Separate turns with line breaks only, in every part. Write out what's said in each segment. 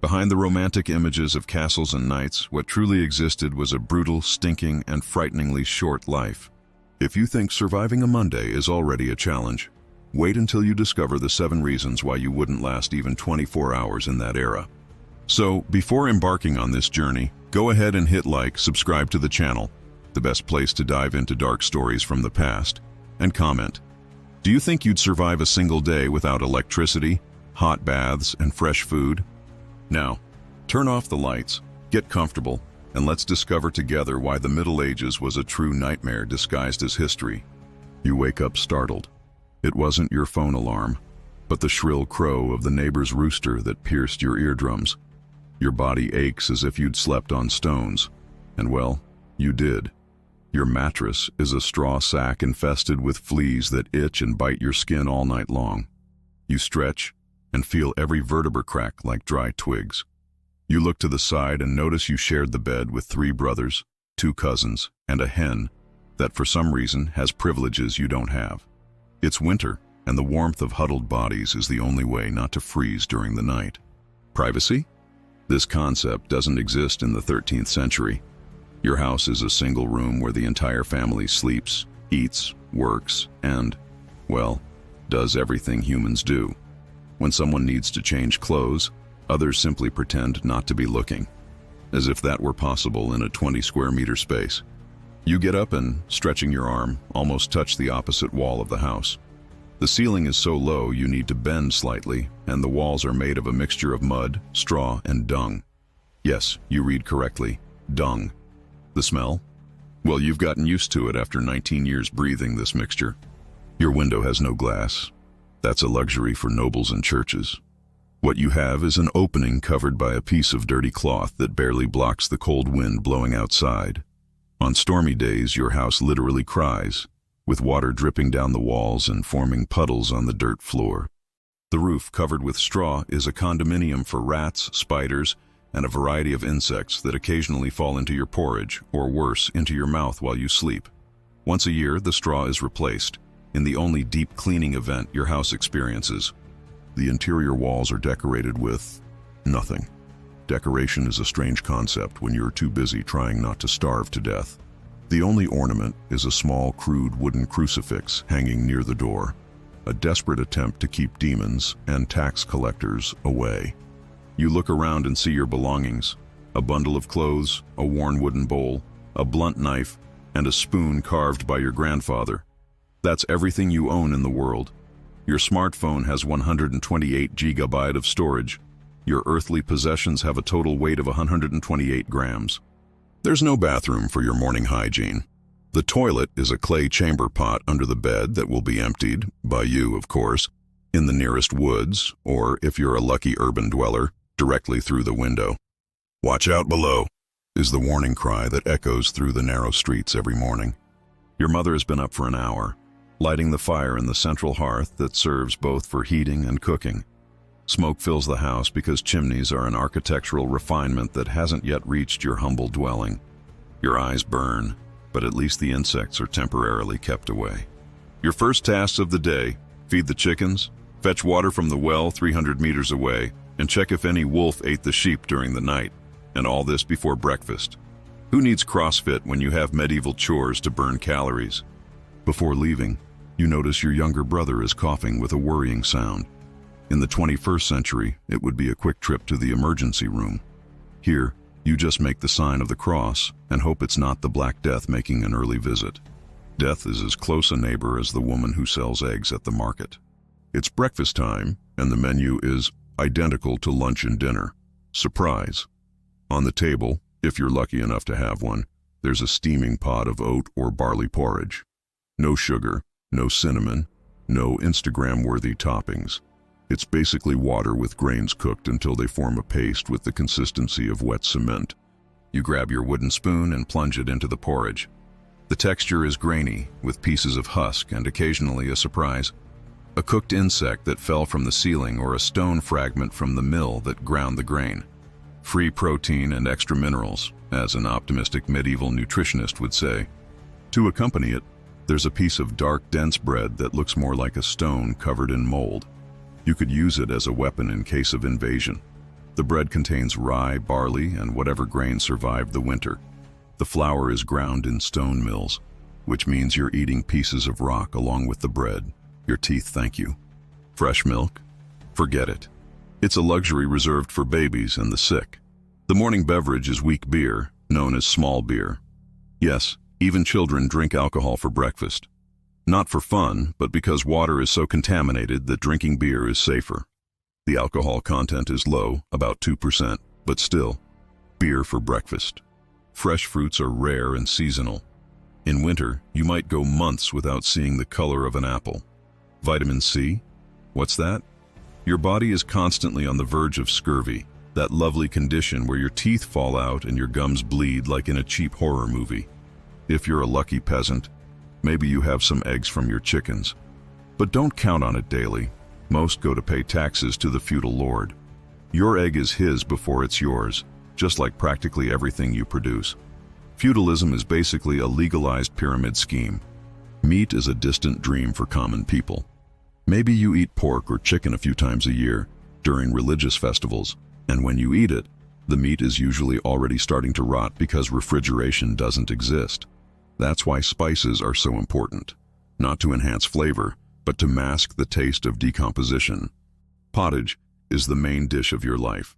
Behind the romantic images of castles and knights, what truly existed was a brutal, stinking, and frighteningly short life. If you think surviving a Monday is already a challenge, wait until you discover the 7 reasons why you wouldn't last even 24 hours in that era. So, before embarking on this journey, go ahead and hit like, subscribe to the channel, the best place to dive into dark stories from the past, and comment. Do you think you'd survive a single day without electricity, hot baths, and fresh food? Now, turn off the lights, get comfortable, and let's discover together why the Middle Ages was a true nightmare disguised as history. You wake up startled. It wasn't your phone alarm, but the shrill crow of the neighbor's rooster that pierced your eardrums. Your body aches as if you'd slept on stones. And well, you did. Your mattress is a straw sack infested with fleas that itch and bite your skin all night long. You stretch and feel every vertebra crack like dry twigs. You look to the side and notice you shared the bed with 3 brothers, 2 cousins, and a hen that for some reason has privileges you don't have. It's winter, and the warmth of huddled bodies is the only way not to freeze during the night. Privacy? This concept doesn't exist in the 13th century. Your house is a single room where the entire family sleeps, eats, works, and, well, does everything humans do. When someone needs to change clothes, others simply pretend not to be looking, as if that were possible in a 20 square meter space. You get up and, stretching your arm, almost touch the opposite wall of the house. The ceiling is so low you need to bend slightly, and the walls are made of a mixture of mud, straw, and dung. Yes, you read correctly, dung. The smell? Well, you've gotten used to it after 19 years breathing this mixture. Your window has no glass. That's a luxury for nobles and churches. What you have is an opening covered by a piece of dirty cloth that barely blocks the cold wind blowing outside. On stormy days, your house literally cries, with water dripping down the walls and forming puddles on the dirt floor. The roof, covered with straw, is a condominium for rats, spiders, and a variety of insects that occasionally fall into your porridge, or worse, into your mouth while you sleep. Once a year, the straw is replaced, in the only deep cleaning event your house experiences. The interior walls are decorated with nothing. Decoration is a strange concept when you're too busy trying not to starve to death. The only ornament is a small, crude wooden crucifix hanging near the door, a desperate attempt to keep demons and tax collectors away. You look around and see your belongings: a bundle of clothes, a worn wooden bowl, a blunt knife, and a spoon carved by your grandfather. That's everything you own in the world. Your smartphone has 128 GB of storage. Your earthly possessions have a total weight of 128 grams. There's no bathroom for your morning hygiene. The toilet is a clay chamber pot under the bed that will be emptied, by you of course, in the nearest woods, or if you're a lucky urban dweller, directly through the window. "Watch out below," is the warning cry that echoes through the narrow streets every morning. Your mother has been up for an hour, lighting the fire in the central hearth that serves both for heating and cooking. Smoke fills the house because chimneys are an architectural refinement that hasn't yet reached your humble dwelling. Your eyes burn, but at least the insects are temporarily kept away. Your first tasks of the day: feed the chickens, fetch water from the well 300 meters away, and check if any wolf ate the sheep during the night, and all this before breakfast. Who needs CrossFit when you have medieval chores to burn calories? Before leaving, you notice your younger brother is coughing with a worrying sound. In the 21st century, it would be a quick trip to the emergency room. Here, you just make the sign of the cross and hope it's not the Black Death making an early visit. Death is as close a neighbor as the woman who sells eggs at the market. It's breakfast time, and the menu is identical to lunch and dinner. Surprise! On the table, if you're lucky enough to have one, there's a steaming pot of oat or barley porridge. No sugar, no cinnamon, no Instagram-worthy toppings. It's basically water with grains cooked until they form a paste with the consistency of wet cement. You grab your wooden spoon and plunge it into the porridge. The texture is grainy, with pieces of husk and occasionally a surprise: a cooked insect that fell from the ceiling or a stone fragment from the mill that ground the grain. Free protein and extra minerals, as an optimistic medieval nutritionist would say. To accompany it, there's a piece of dark, dense bread that looks more like a stone covered in mold. You could use it as a weapon in case of invasion. The bread contains rye, barley, and whatever grain survived the winter. The flour is ground in stone mills, which means you're eating pieces of rock along with the bread. Your teeth thank you. Fresh milk? Forget it. It's a luxury reserved for babies and the sick. The morning beverage is weak beer, known as small beer. Yes, even children drink alcohol for breakfast. Not for fun, but because water is so contaminated that drinking beer is safer. The alcohol content is low, about 2%, but still, beer for breakfast. Fresh fruits are rare and seasonal. In winter, you might go months without seeing the color of an apple. Vitamin C? What's that? Your body is constantly on the verge of scurvy, that lovely condition where your teeth fall out and your gums bleed like in a cheap horror movie. If you're a lucky peasant, maybe you have some eggs from your chickens. But don't count on it daily. Most go to pay taxes to the feudal lord. Your egg is his before it's yours, just like practically everything you produce. Feudalism is basically a legalized pyramid scheme. Meat is a distant dream for common people. Maybe you eat pork or chicken a few times a year during religious festivals, and when you eat it, the meat is usually already starting to rot because refrigeration doesn't exist. That's why spices are so important, not to enhance flavor, but to mask the taste of decomposition. Pottage is the main dish of your life,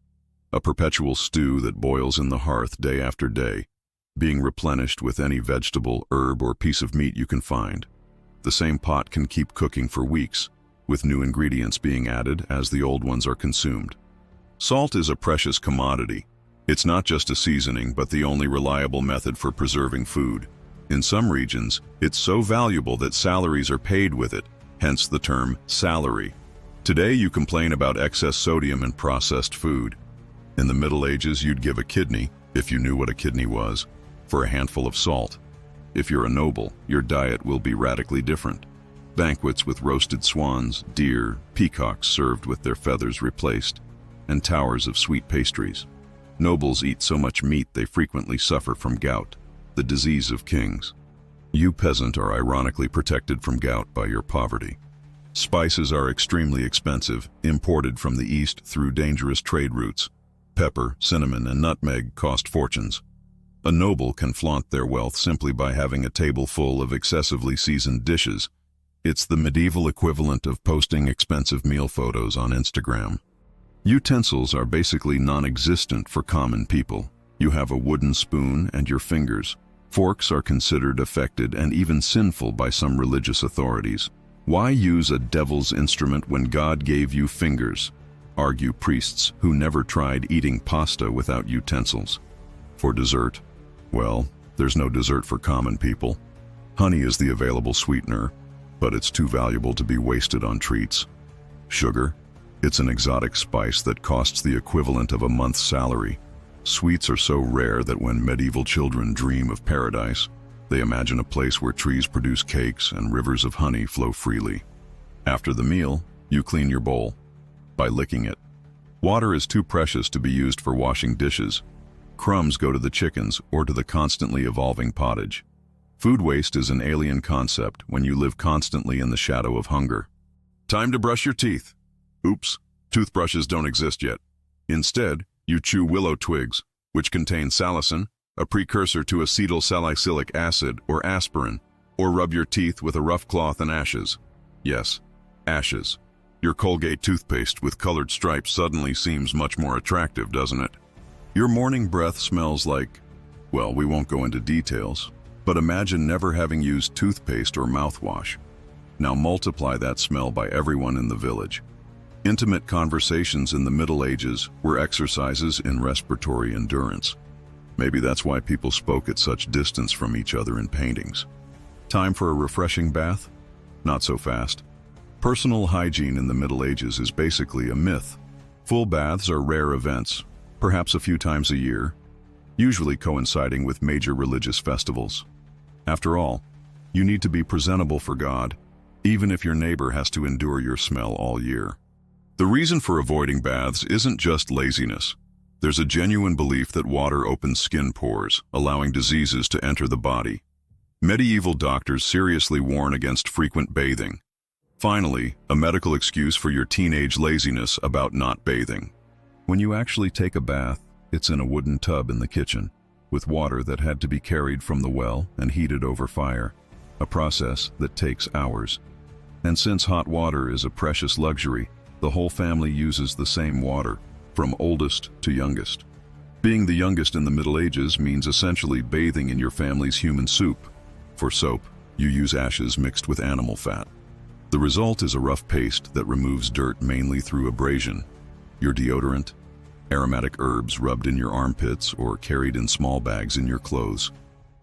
a perpetual stew that boils in the hearth day after day, being replenished with any vegetable, herb, or piece of meat you can find. The same pot can keep cooking for weeks, with new ingredients being added as the old ones are consumed. Salt is a precious commodity. It's not just a seasoning, but the only reliable method for preserving food. In some regions, it's so valuable that salaries are paid with it, hence the term salary. Today you complain about excess sodium in processed food. In the Middle Ages, you'd give a kidney, if you knew what a kidney was, for a handful of salt. If you're a noble, your diet will be radically different. Banquets with roasted swans, deer, peacocks served with their feathers replaced, and towers of sweet pastries. Nobles eat so much meat they frequently suffer from gout, the disease of kings. You peasant are ironically protected from gout by your poverty. Spices are extremely expensive, imported from the east through dangerous trade routes. Pepper, cinnamon, and nutmeg cost fortunes. A noble can flaunt their wealth simply by having a table full of excessively seasoned dishes. It's the medieval equivalent of posting expensive meal photos on Instagram. Utensils are basically non-existent for common people. You have a wooden spoon and your fingers. Forks are considered affected and even sinful by some religious authorities. Why use a devil's instrument when God gave you fingers? Argue priests who never tried eating pasta without utensils. For dessert, well, there's no dessert for common people. Honey is the available sweetener, but it's too valuable to be wasted on treats. Sugar, it's an exotic spice that costs the equivalent of a month's salary. Sweets are so rare that when medieval children dream of paradise, they imagine a place where trees produce cakes and rivers of honey flow freely. After the meal, you clean your bowl by licking it. Water is too precious to be used for washing dishes. Crumbs go to the chickens or to the constantly evolving pottage. Food waste is an alien concept when you live constantly in the shadow of hunger. Time to brush your teeth. Oops, toothbrushes don't exist yet. Instead, you chew willow twigs, which contain salicin, a precursor to acetylsalicylic acid or aspirin, or rub your teeth with a rough cloth and ashes. Yes, ashes. Your Colgate toothpaste with colored stripes suddenly seems much more attractive, doesn't it? Your morning breath smells like, well, we won't go into details, but imagine never having used toothpaste or mouthwash. Now multiply that smell by everyone in the village. Intimate conversations in the Middle Ages were exercises in respiratory endurance. Maybe that's why people spoke at such distance from each other in paintings. Time for a refreshing bath? Not so fast. Personal hygiene in the Middle Ages is basically a myth. Full baths are rare events, perhaps a few times a year, usually coinciding with major religious festivals. After all, you need to be presentable for God, even if your neighbor has to endure your smell all year. The reason for avoiding baths isn't just laziness. There's a genuine belief that water opens skin pores, allowing diseases to enter the body. Medieval doctors seriously warn against frequent bathing. Finally, a medical excuse for your teenage laziness about not bathing. When you actually take a bath, it's in a wooden tub in the kitchen, with water that had to be carried from the well and heated over fire, a process that takes hours. And since hot water is a precious luxury, the whole family uses the same water, from oldest to youngest. Being the youngest in the Middle Ages means essentially bathing in your family's human soup. For soap, you use ashes mixed with animal fat. The result is a rough paste that removes dirt mainly through abrasion. Your deodorant, aromatic herbs rubbed in your armpits or carried in small bags in your clothes.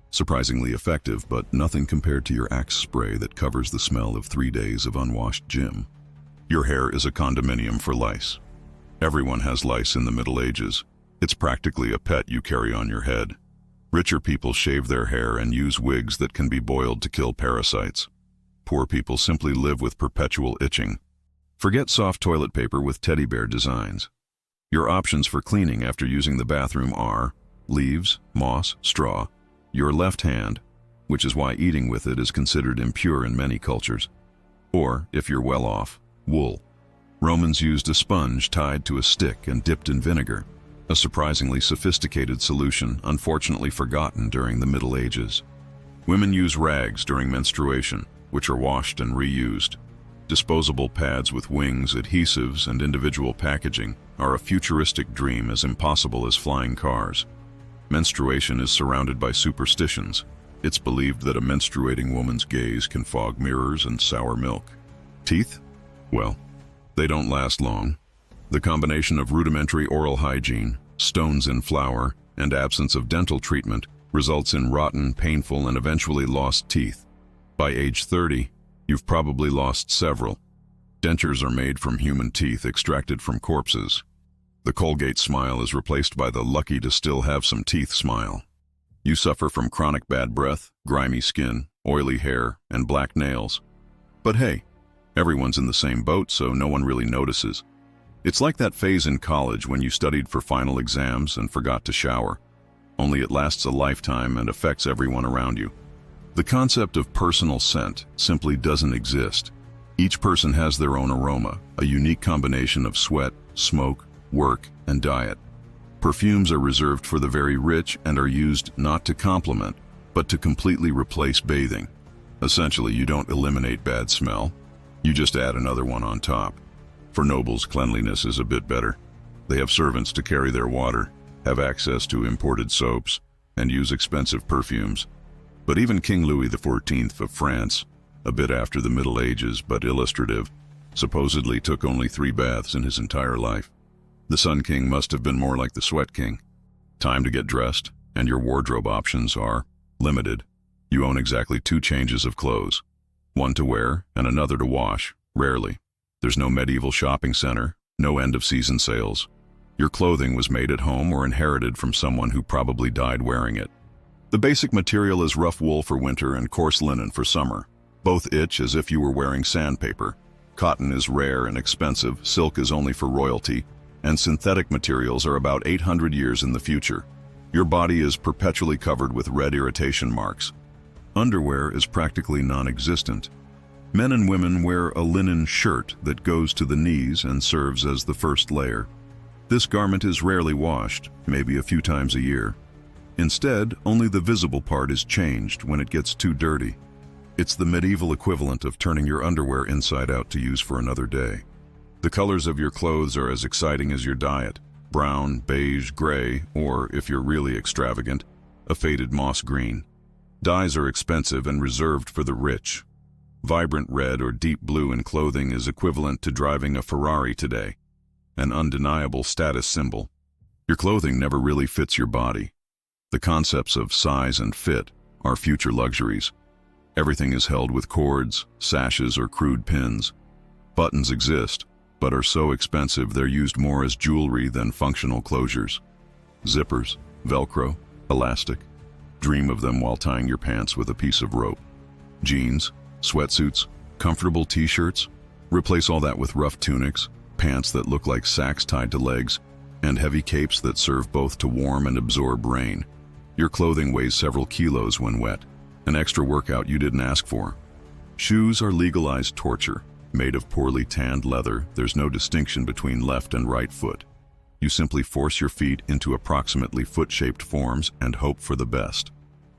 Surprisingly effective, but nothing compared to your Axe spray that covers the smell of 3 days of unwashed gym. Your hair is a condominium for lice. Everyone has lice in the Middle Ages. It's practically a pet you carry on your head. Richer people shave their hair and use wigs that can be boiled to kill parasites. Poor people simply live with perpetual itching. Forget soft toilet paper with teddy bear designs. Your options for cleaning after using the bathroom are leaves, moss, straw, your left hand, which is why eating with it is considered impure in many cultures, or, if you're well off, wool. Romans used a sponge tied to a stick and dipped in vinegar, a surprisingly sophisticated solution unfortunately forgotten during the Middle Ages. Women use rags during menstruation, which are washed and reused. Disposable pads with wings, adhesives, and individual packaging are a futuristic dream as impossible as flying cars. Menstruation is surrounded by superstitions. It's believed that a menstruating woman's gaze can fog mirrors and sour milk. Teeth? Well, they don't last long. The combination of rudimentary oral hygiene, stones in flour, and absence of dental treatment results in rotten, painful, and eventually lost teeth. By age 30, you've probably lost several. Dentures are made from human teeth extracted from corpses. The Colgate smile is replaced by the lucky to still have some teeth smile. You suffer from chronic bad breath, grimy skin, oily hair, and black nails. But hey, everyone's in the same boat, so no one really notices. It's like that phase in college when you studied for final exams and forgot to shower. Only it lasts a lifetime and affects everyone around you. The concept of personal scent simply doesn't exist. Each person has their own aroma, a unique combination of sweat, smoke, work, and diet. Perfumes are reserved for the very rich and are used not to complement, but to completely replace bathing. Essentially, you don't eliminate bad smell, you just add another one on top. For nobles, cleanliness is a bit better. They have servants to carry their water, have access to imported soaps, and use expensive perfumes. But even King Louis XIV of France, a bit after the Middle Ages but illustrative, supposedly took only 3 baths in his entire life. The Sun King must have been more like the Sweat King. Time to get dressed, and your wardrobe options are limited. You own exactly 2 changes of clothes, one to wear and another to wash, rarely. There's no medieval shopping center, no end-of-season sales. Your clothing was made at home or inherited from someone who probably died wearing it. The basic material is rough wool for winter and coarse linen for summer. Both itch as if you were wearing sandpaper. Cotton is rare and expensive, silk is only for royalty, and synthetic materials are about 800 years in the future. Your body is perpetually covered with red irritation marks. Underwear is practically non-existent. Men and women wear a linen shirt that goes to the knees and serves as the first layer. This garment is rarely washed, maybe a few times a year. Instead, only the visible part is changed when it gets too dirty. It's the medieval equivalent of turning your underwear inside out to use for another day. The colors of your clothes are as exciting as your diet: brown, beige, gray, or, if you're really extravagant, a faded moss green. Dyes are expensive and reserved for the rich. Vibrant red or deep blue in clothing is equivalent to driving a Ferrari today, an undeniable status symbol. Your clothing never really fits your body. The concepts of size and fit are future luxuries. Everything is held with cords, sashes, or crude pins. Buttons exist, but are so expensive they're used more as jewelry than functional closures. Zippers, Velcro, elastic. Dream of them while tying your pants with a piece of rope. Jeans, sweatsuits, comfortable t-shirts. Replace all that with rough tunics, pants that look like sacks tied to legs, and heavy capes that serve both to warm and absorb rain. Your clothing weighs several kilos when wet, an extra workout you didn't ask for. Shoes are legalized torture. Made of poorly tanned leather, there's no distinction between left and right foot. You simply force your feet into approximately foot-shaped forms and hope for the best.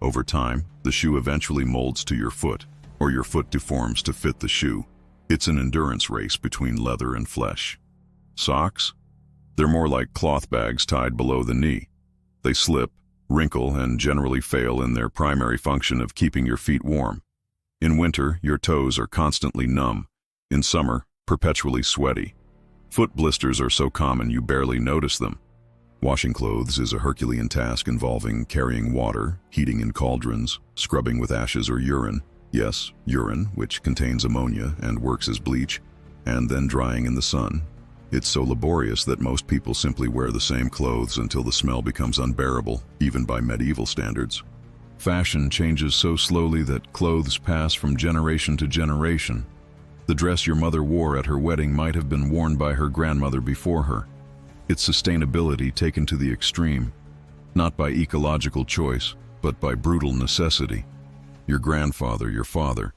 Over time, the shoe eventually molds to your foot, or your foot deforms to fit the shoe. It's an endurance race between leather and flesh. Socks? They're more like cloth bags tied below the knee. They slip, wrinkle, and generally fail in their primary function of keeping your feet warm. In winter, your toes are constantly numb. In summer, perpetually sweaty. Foot blisters are so common you barely notice them. Washing clothes is a Herculean task involving carrying water, heating in cauldrons, scrubbing with ashes or urine. Yes, urine, which contains ammonia and works as bleach, and then drying in the sun. It's so laborious that most people simply wear the same clothes until the smell becomes unbearable, even by medieval standards. Fashion changes so slowly that clothes pass from generation to generation. The dress your mother wore at her wedding might have been worn by her grandmother before her. It's sustainability taken to the extreme, not by ecological choice, but by brutal necessity. Your grandfather, your father,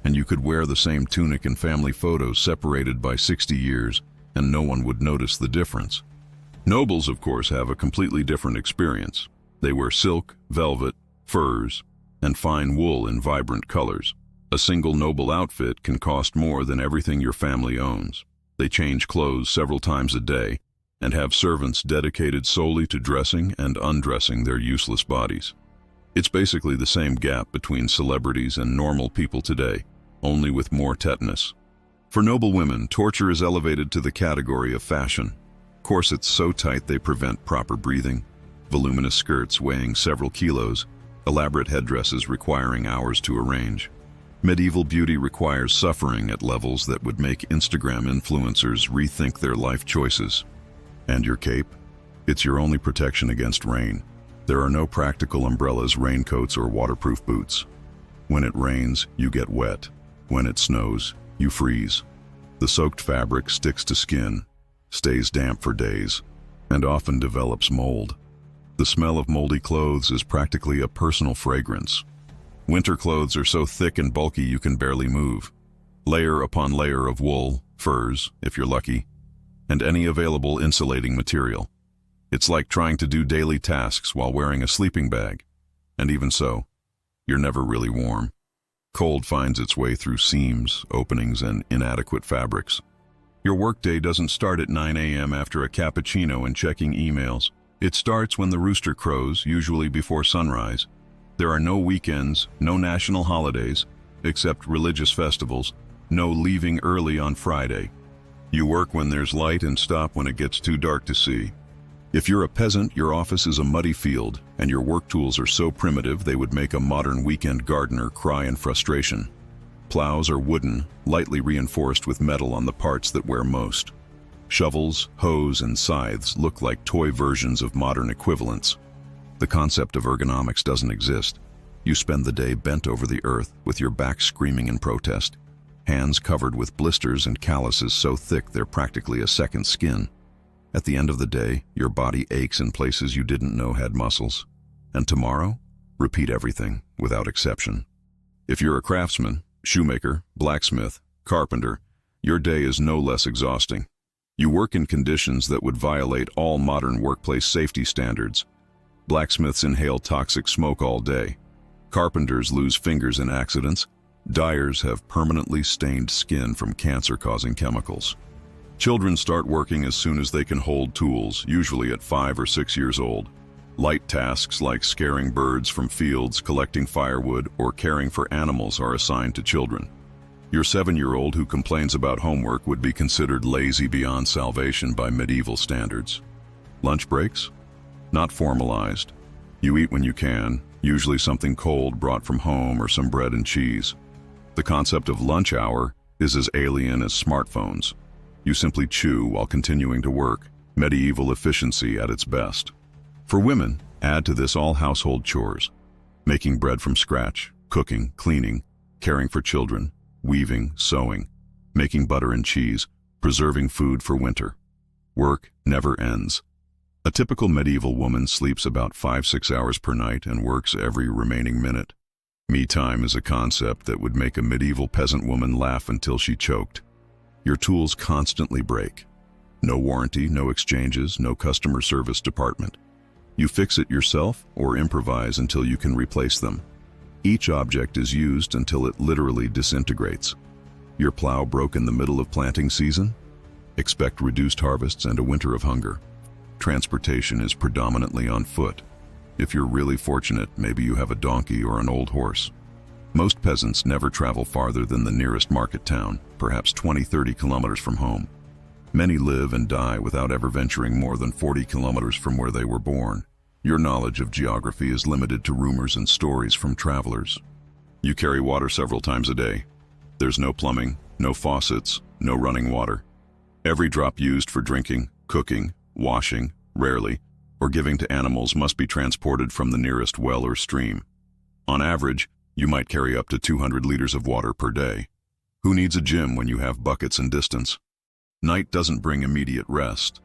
and you could wear the same tunic in family photos separated by 60 years, and no one would notice the difference. Nobles, of course, have a completely different experience. They wear silk, velvet, furs, and fine wool in vibrant colors. A single noble outfit can cost more than everything your family owns. They change clothes several times a day and have servants dedicated solely to dressing and undressing their useless bodies. It's basically the same gap between celebrities and normal people today, only with more tetanus. For noble women, torture is elevated to the category of fashion. Corsets so tight they prevent proper breathing, voluminous skirts weighing several kilos, elaborate headdresses requiring hours to arrange. Medieval beauty requires suffering at levels that would make Instagram influencers rethink their life choices. And your cape? It's your only protection against rain. There are no practical umbrellas, raincoats, or waterproof boots. When it rains, you get wet. When it snows, you freeze. The soaked fabric sticks to skin, stays damp for days, and often develops mold. The smell of moldy clothes is practically a personal fragrance. Winter clothes are so thick and bulky you can barely move. Layer upon layer of wool, furs, if you're lucky, and any available insulating material. It's like trying to do daily tasks while wearing a sleeping bag. And even so, you're never really warm. Cold finds its way through seams, openings, and inadequate fabrics. Your workday doesn't start at 9 a.m. after a cappuccino and checking emails. It starts when the rooster crows, usually before sunrise. There are no weekends, no national holidays, except religious festivals, no leaving early on Friday. You work when there's light and stop when it gets too dark to see. If you're a peasant, your office is a muddy field, and your work tools are so primitive they would make a modern weekend gardener cry in frustration. Plows are wooden, lightly reinforced with metal on the parts that wear most. Shovels, hoes, and scythes look like toy versions of modern equivalents. The concept of ergonomics doesn't exist. You spend the day bent over the earth, with your back screaming in protest, hands covered with blisters and calluses so thick they're practically a second skin. At the end of the day, your body aches in places you didn't know had muscles. And tomorrow, repeat everything, without exception. If you're a craftsman, shoemaker, blacksmith, carpenter, your day is no less exhausting. You work in conditions that would violate all modern workplace safety standards. Blacksmiths inhale toxic smoke all day. Carpenters lose fingers in accidents. Dyers have permanently stained skin from cancer-causing chemicals. Children start working as soon as they can hold tools, usually at 5 or 6 years old. Light tasks like scaring birds from fields, collecting firewood, or caring for animals are assigned to children. Your 7-year-old who complains about homework would be considered lazy beyond salvation by medieval standards. Lunch breaks? Not formalized. You eat when you can, usually something cold brought from home or some bread and cheese. The concept of lunch hour is as alien as smartphones. You simply chew while continuing to work, medieval efficiency at its best. For women, add to this all household chores. Making bread from scratch, cooking, cleaning, caring for children, weaving, sewing, making butter and cheese, preserving food for winter. Work never ends. A typical medieval woman sleeps about 5-6 hours per night and works every remaining minute. Me time is a concept that would make a medieval peasant woman laugh until she choked. Your tools constantly break. No warranty, no exchanges, no customer service department. You fix it yourself or improvise until you can replace them. Each object is used until it literally disintegrates. Your plow broke in the middle of planting season? Expect reduced harvests and a winter of hunger. Transportation is predominantly on foot. If you're really fortunate, maybe you have a donkey or an old horse. Most peasants never travel farther than the nearest market town, perhaps 20-30 kilometers from home. Many live and die without ever venturing more than 40 kilometers from where they were born. Your knowledge of geography is limited to rumors and stories from travelers. You carry water several times a day. There's no plumbing, no faucets, no running water. Every drop used for drinking, cooking, washing, rarely, or giving to animals must be transported from the nearest well or stream. On average, you might carry up to 200 liters of water per day. Who needs a gym when you have buckets and distance? Night doesn't bring immediate rest.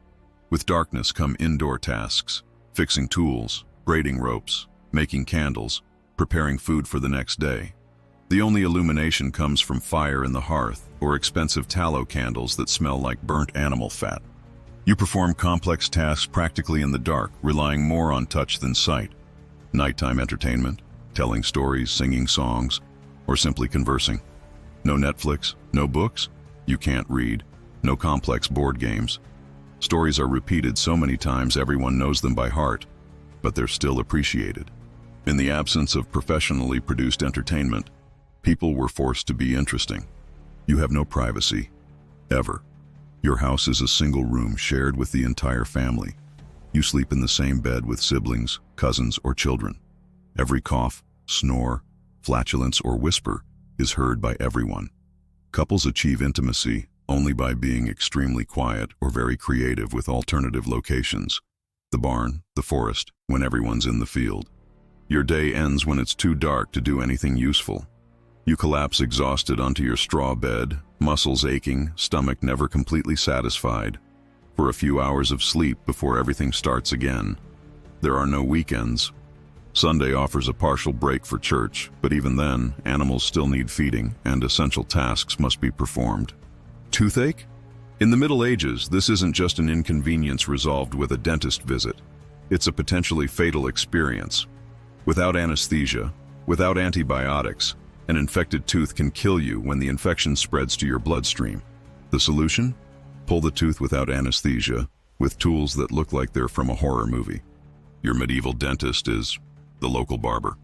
With darkness come indoor tasks, fixing tools, braiding ropes, making candles, preparing food for the next day. The only illumination comes from fire in the hearth or expensive tallow candles that smell like burnt animal fat. You perform complex tasks practically in the dark, relying more on touch than sight. Nighttime entertainment, telling stories, singing songs, or simply conversing. No Netflix, no books, you can't read, no complex board games. Stories are repeated so many times everyone knows them by heart, but they're still appreciated. In the absence of professionally produced entertainment, people were forced to be interesting. You have no privacy, ever. Your house is a single room shared with the entire family. You sleep in the same bed with siblings, cousins, or children. Every cough, snore, flatulence, or whisper is heard by everyone. Couples achieve intimacy only by being extremely quiet or very creative with alternative locations. The barn, the forest, when everyone's in the field. Your day ends when it's too dark to do anything useful. You collapse exhausted onto your straw bed, muscles aching, stomach never completely satisfied, for a few hours of sleep before everything starts again. There are no weekends. Sunday offers a partial break for church, but even then, animals still need feeding and essential tasks must be performed. Toothache? In the Middle Ages, this isn't just an inconvenience resolved with a dentist visit. It's a potentially fatal experience. Without anesthesia, without antibiotics, an infected tooth can kill you when the infection spreads to your bloodstream. The solution? Pull the tooth without anesthesia, with tools that look like they're from a horror movie. Your medieval dentist is the local barber.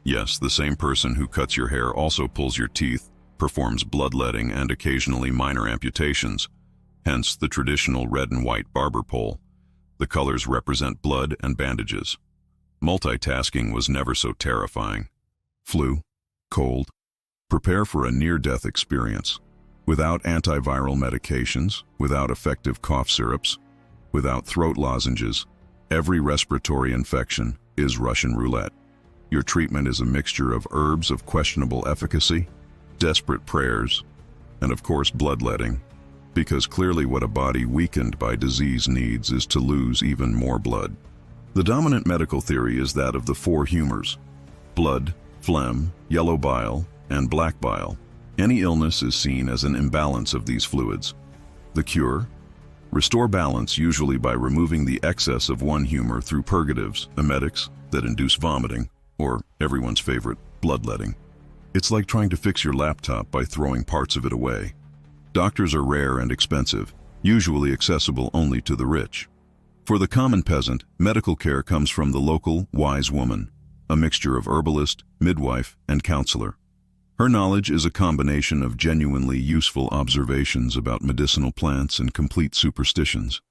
Yes, the same person who cuts your hair also pulls your teeth, performs bloodletting and occasionally minor amputations, hence the traditional red and white barber pole. The colors represent blood and bandages. Multitasking was never so terrifying. Flu, cold. Prepare for a near-death experience. Without antiviral medications, without effective cough syrups, without throat lozenges, every respiratory infection is Russian roulette. Your treatment is a mixture of herbs of questionable efficacy, desperate prayers, and of course bloodletting, because clearly what a body weakened by disease needs is to lose even more blood. The dominant medical theory is that of the four humors: blood, phlegm, yellow bile, and black bile. Any illness is seen as an imbalance of these fluids. The cure? Restore balance, usually by removing the excess of one humor through purgatives, emetics that induce vomiting, or everyone's favorite, bloodletting. It's like trying to fix your laptop by throwing parts of it away. Doctors are rare and expensive, usually accessible only to the rich. For the common peasant, medical care comes from the local wise woman, a mixture of herbalist, midwife, and counselor. Her knowledge is a combination of genuinely useful observations about medicinal plants and complete superstitions.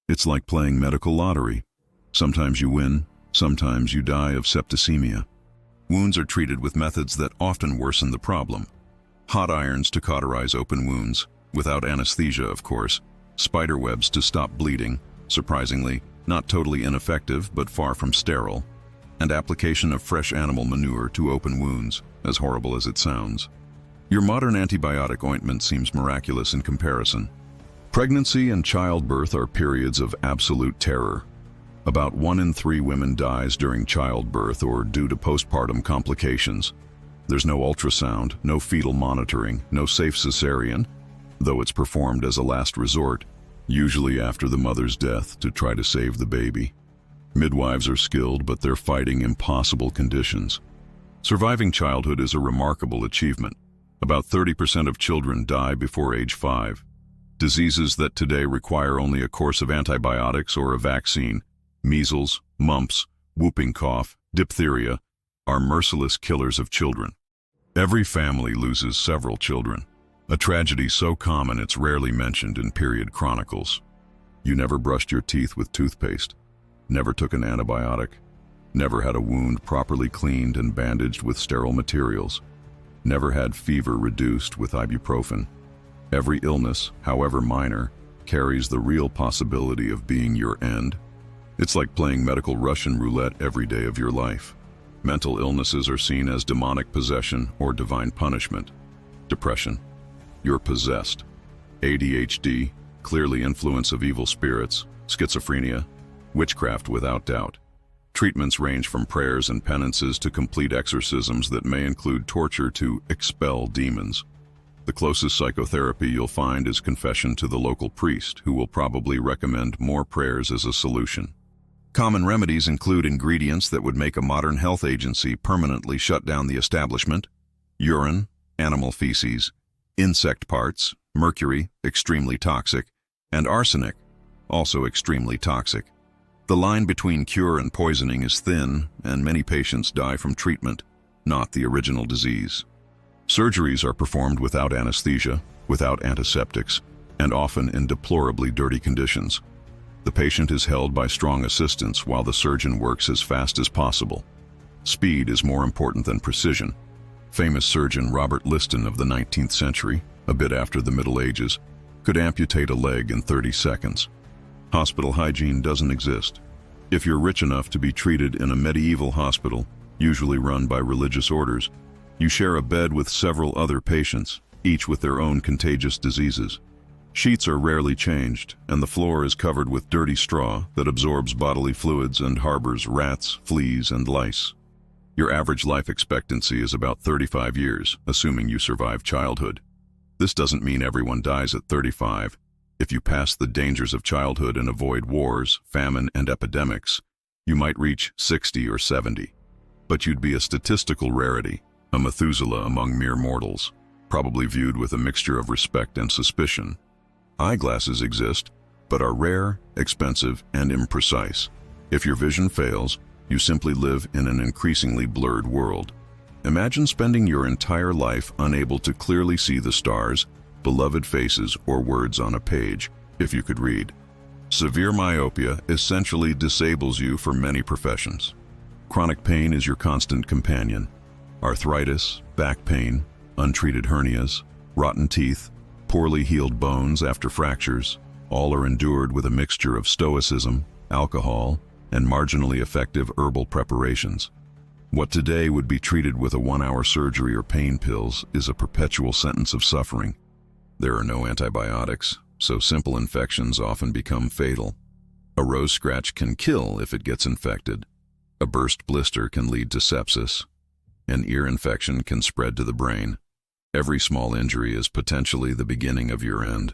It's like playing medical lottery. Sometimes you win, sometimes you die of septicemia. Wounds are treated with methods that often worsen the problem. Hot irons to cauterize open wounds, without anesthesia of course, spider webs to stop bleeding, surprisingly, not totally ineffective but far from sterile, and application of fresh animal manure to open wounds, as horrible as it sounds. Your modern antibiotic ointment seems miraculous in comparison. Pregnancy and childbirth are periods of absolute terror. About 1 in 3 women dies during childbirth or due to postpartum complications. There's no ultrasound, no fetal monitoring, no safe cesarean, though it's performed as a last resort. usually after the mother's death, to try to save the baby. Midwives are skilled, but they're fighting impossible conditions. Surviving childhood is a remarkable achievement. About 30% of children die before age 5. Diseases that today require only a course of antibiotics or a vaccine, measles, mumps, whooping cough, diphtheria, are merciless killers of children. Every family loses several children, a tragedy so common it's rarely mentioned in period chronicles. You never brushed your teeth with toothpaste, never took an antibiotic, never had a wound properly cleaned and bandaged with sterile materials, never had fever reduced with ibuprofen. Every illness, however minor, carries the real possibility of being your end. It's like playing medical Russian roulette every day of your life. Mental illnesses are seen as demonic possession or divine punishment. Depression, you're possessed. ADHD, clearly influence of evil spirits. Schizophrenia, witchcraft without doubt. Treatments range from prayers and penances to complete exorcisms that may include torture to expel demons. The closest psychotherapy you'll find is confession to the local priest, who will probably recommend more prayers as a solution. Common remedies include ingredients that would make a modern health agency permanently shut down the establishment: urine, animal feces, insect parts, mercury, extremely toxic, and arsenic, also extremely toxic. The line between cure and poisoning is thin, and many patients die from treatment, not the original disease. Surgeries are performed without anesthesia, without antiseptics, and often in deplorably dirty conditions. The patient is held by strong assistants while the surgeon works as fast as possible. Speed is more important than precision. Famous surgeon Robert Liston of the 19th century, a bit after the Middle Ages, could amputate a leg in 30 seconds. Hospital hygiene doesn't exist. If you're rich enough to be treated in a medieval hospital, usually run by religious orders, you share a bed with several other patients, each with their own contagious diseases. Sheets are rarely changed, and the floor is covered with dirty straw that absorbs bodily fluids and harbors rats, fleas, and lice. Your average life expectancy is about 35 years, assuming you survive childhood. This doesn't mean everyone dies at 35. If you pass the dangers of childhood and avoid wars, famine, and epidemics, you might reach 60 or 70. But you'd be a statistical rarity, a Methuselah among mere mortals, probably viewed with a mixture of respect and suspicion. Eyeglasses exist, but are rare, expensive, and imprecise. If your vision fails, you simply live in an increasingly blurred world. Imagine spending your entire life unable to clearly see the stars, beloved faces, or words on a page, if you could read. Severe myopia essentially disables you for many professions. Chronic pain is your constant companion. Arthritis, back pain, untreated hernias, rotten teeth, poorly healed bones after fractures, all are endured with a mixture of stoicism, alcohol, and marginally effective herbal preparations. What today would be treated with a 1-hour surgery or pain pills is a perpetual sentence of suffering. There are no antibiotics, so simple infections often become fatal. A rose scratch can kill if it gets infected. A burst blister can lead to sepsis. An ear infection can spread to the brain. Every small injury is potentially the beginning of your end.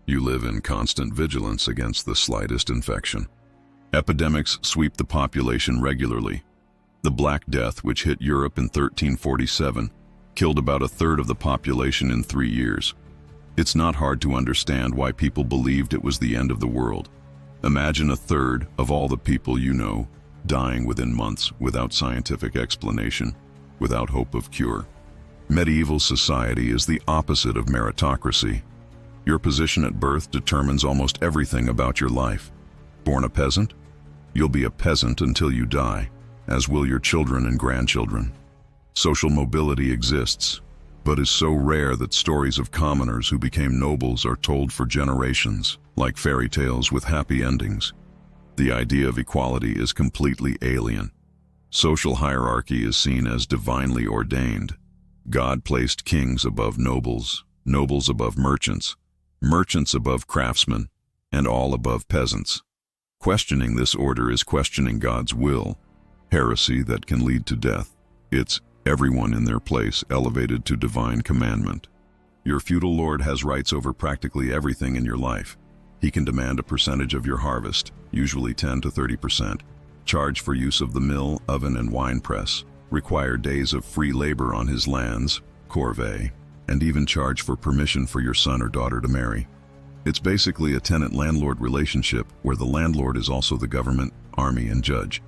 You live in constant vigilance against the slightest infection. Epidemics sweep the population regularly. The Black Death, which hit Europe in 1347, killed about a third of the population in 3 years. It's not hard to understand why people believed it was the end of the world. Imagine a third of all the people you know dying within months without scientific explanation, without hope of cure. Medieval society is the opposite of meritocracy. Your position at birth determines almost everything about your life. Born a peasant? You'll be a peasant until you die, as will your children and grandchildren. Social mobility exists, but is so rare that stories of commoners who became nobles are told for generations, like fairy tales with happy endings. The idea of equality is completely alien. Social hierarchy is seen as divinely ordained. God placed kings above nobles, nobles above merchants, merchants above craftsmen, and all above peasants. Questioning this order is questioning God's will, heresy that can lead to death. It's everyone in their place elevated to divine commandment. Your feudal lord has rights over practically everything in your life. He can demand a percentage of your harvest, usually 10 to 30%, charge for use of the mill, oven, and wine press, require days of free labor on his lands, corvée, and even charge for permission for your son or daughter to marry. It's basically a tenant-landlord relationship where the landlord is also the government, army, and judge.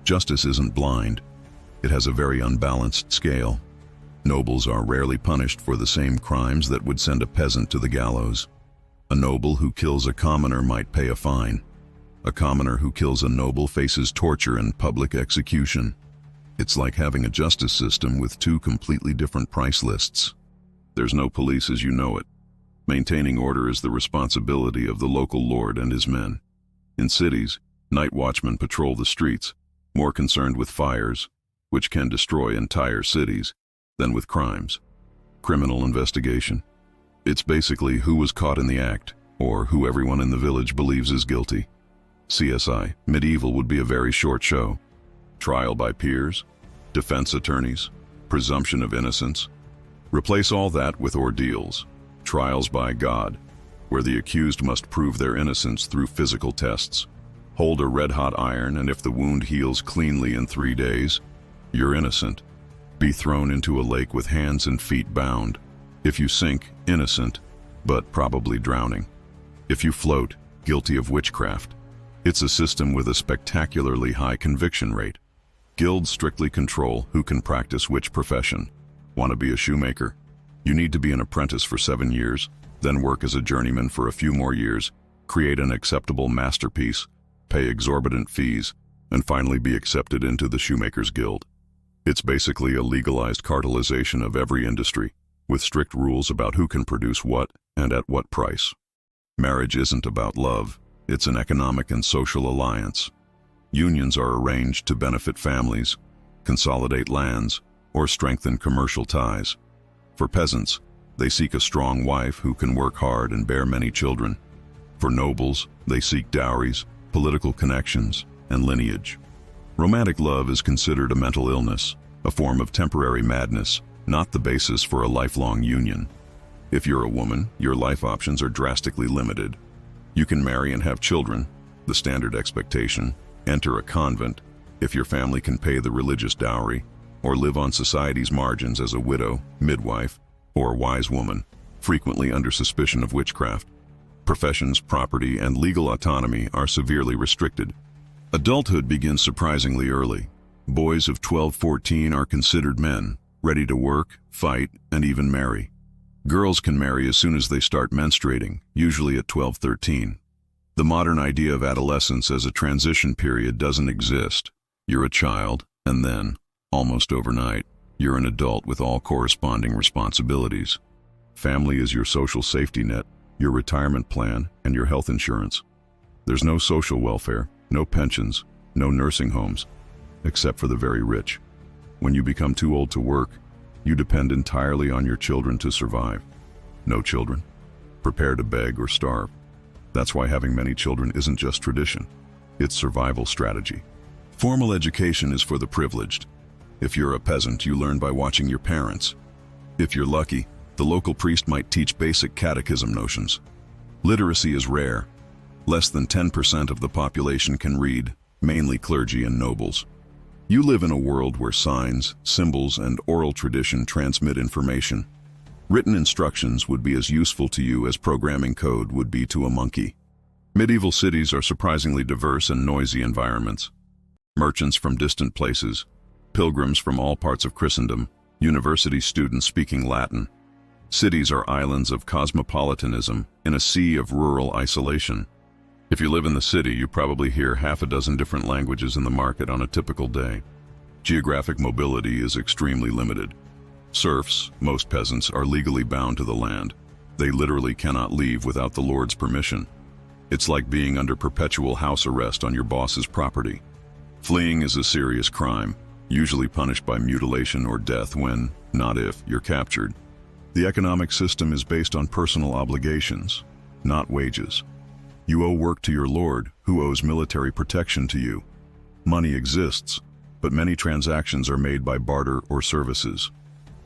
Justice isn't blind. It has a very unbalanced scale. Nobles are rarely punished for the same crimes that would send a peasant to the gallows. A noble who kills a commoner might pay a fine. A commoner who kills a noble faces torture and public execution. It's like having a justice system with two completely different price lists. There's no police as you know it. Maintaining order is the responsibility of the local lord and his men. In cities, night watchmen patrol the streets, more concerned with fires, which can destroy entire cities, than with crimes. Criminal investigation. It's basically who was caught in the act, or who everyone in the village believes is guilty. CSI, medieval would be a very short show. Trial by peers, defense attorneys, presumption of innocence. Replace all that with ordeals, trials by God, where the accused must prove their innocence through physical tests. Hold a red-hot iron, and if the wound heals cleanly in 3 days, you're innocent. Be thrown into a lake with hands and feet bound. If you sink, innocent, but probably drowning. If you float, guilty of witchcraft. It's a system with a spectacularly high conviction rate. Guilds strictly control who can practice which profession. Want to be a shoemaker? You need to be an apprentice for 7 years, then work as a journeyman for a few more years, create an acceptable masterpiece, pay exorbitant fees, and finally be accepted into the Shoemakers Guild. It's basically a legalized cartelization of every industry, with strict rules about who can produce what and at what price. Marriage isn't about love, it's an economic and social alliance. Unions are arranged to benefit families, consolidate lands, or strengthen commercial ties. For peasants, they seek a strong wife who can work hard and bear many children. For nobles, they seek dowries, political connections, and lineage. Romantic love is considered a mental illness, a form of temporary madness, not the basis for a lifelong union. If you're a woman, your life options are drastically limited. You can marry and have children, the standard expectation, enter a convent, if your family can pay the religious dowry, or live on society's margins as a widow, midwife, or wise woman, frequently under suspicion of witchcraft. Professions, property, and legal autonomy are severely restricted. Adulthood begins surprisingly early. Boys of 12-14 are considered men, ready to work, fight, and even marry. Girls can marry as soon as they start menstruating, usually at 12-13. The modern idea of adolescence as a transition period doesn't exist. You're a child, and then, almost overnight, you're an adult with all corresponding responsibilities. Family is your social safety net, your retirement plan, and your health insurance. There's no social welfare, no pensions, no nursing homes, except for the very rich. When you become too old to work, you depend entirely on your children to survive. No children? Prepare to beg or starve. That's why having many children isn't just tradition, it's survival strategy. Formal education is for the privileged. If you're a peasant, you learn by watching your parents. If you're lucky, the local priest might teach basic catechism notions. Literacy is rare. Less than 10% of the population can read, mainly clergy and nobles. You live in a world where signs, symbols, and oral tradition transmit information. Written instructions would be as useful to you as programming code would be to a monkey. Medieval cities are surprisingly diverse and noisy environments. Merchants from distant places, pilgrims from all parts of Christendom, university students speaking Latin. Cities are islands of cosmopolitanism in a sea of rural isolation. If you live in the city, you probably hear half a dozen different languages in the market on a typical day. Geographic mobility is extremely limited. Serfs, most peasants, are legally bound to the land. They literally cannot leave without the Lord's permission. It's like being under perpetual house arrest on your boss's property. Fleeing is a serious crime, usually punished by mutilation or death when, not if, you're captured. The economic system is based on personal obligations, not wages. You owe work to your lord, who owes military protection to you. Money exists, but many transactions are made by barter or services.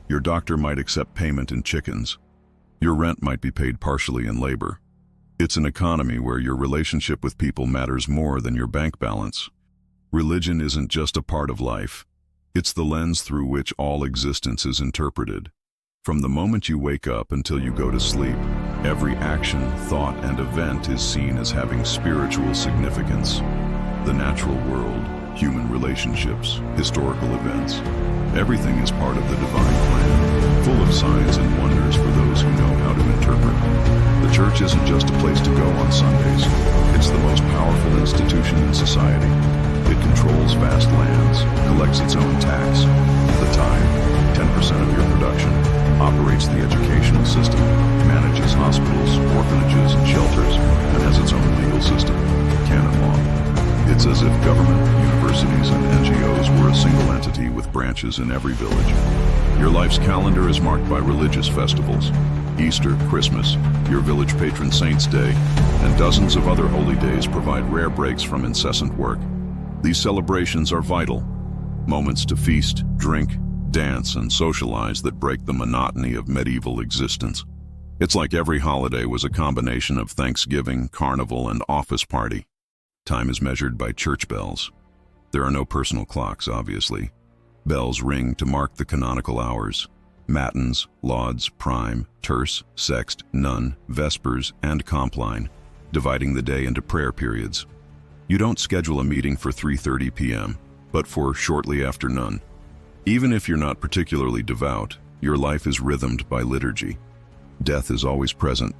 Your doctor might accept payment in chickens. Your rent might be paid partially in labor. It's an economy where your relationship with people matters more than your bank balance. Religion isn't just a part of life. It's the lens through which all existence is interpreted. From the moment you wake up until you go to sleep, every action, thought, and event is seen as having spiritual significance. The natural world, human relationships, historical events, everything is part of the divine plan, full of signs and wonders for those who know how to interpret. The church isn't just a place to go on Sundays. It's the most powerful institution in society. It controls vast lands, collects its own tax, the tithe, 10% of your production, operates the educational system, manages hospitals, orphanages, and shelters, and has its own legal system, canon law. It's as if government, universities, and NGOs were a single entity with branches in every village. Your life's calendar is marked by religious festivals, Easter, Christmas, your village patron saint's day, and dozens of other holy days provide rare breaks from incessant work. These celebrations are vital, moments to feast, drink, dance, and socialize that break the monotony of medieval existence. It's like every holiday was a combination of Thanksgiving, carnival, and office party. Time is measured by church bells. There are no personal clocks, obviously. Bells ring to mark the canonical hours. Matins, lauds, prime, terce, sext, none, vespers, and compline, dividing the day into prayer periods. You don't schedule a meeting for 3:30 p.m., but for shortly after none. Even if you're not particularly devout, your life is rhythmed by liturgy. Death is always present,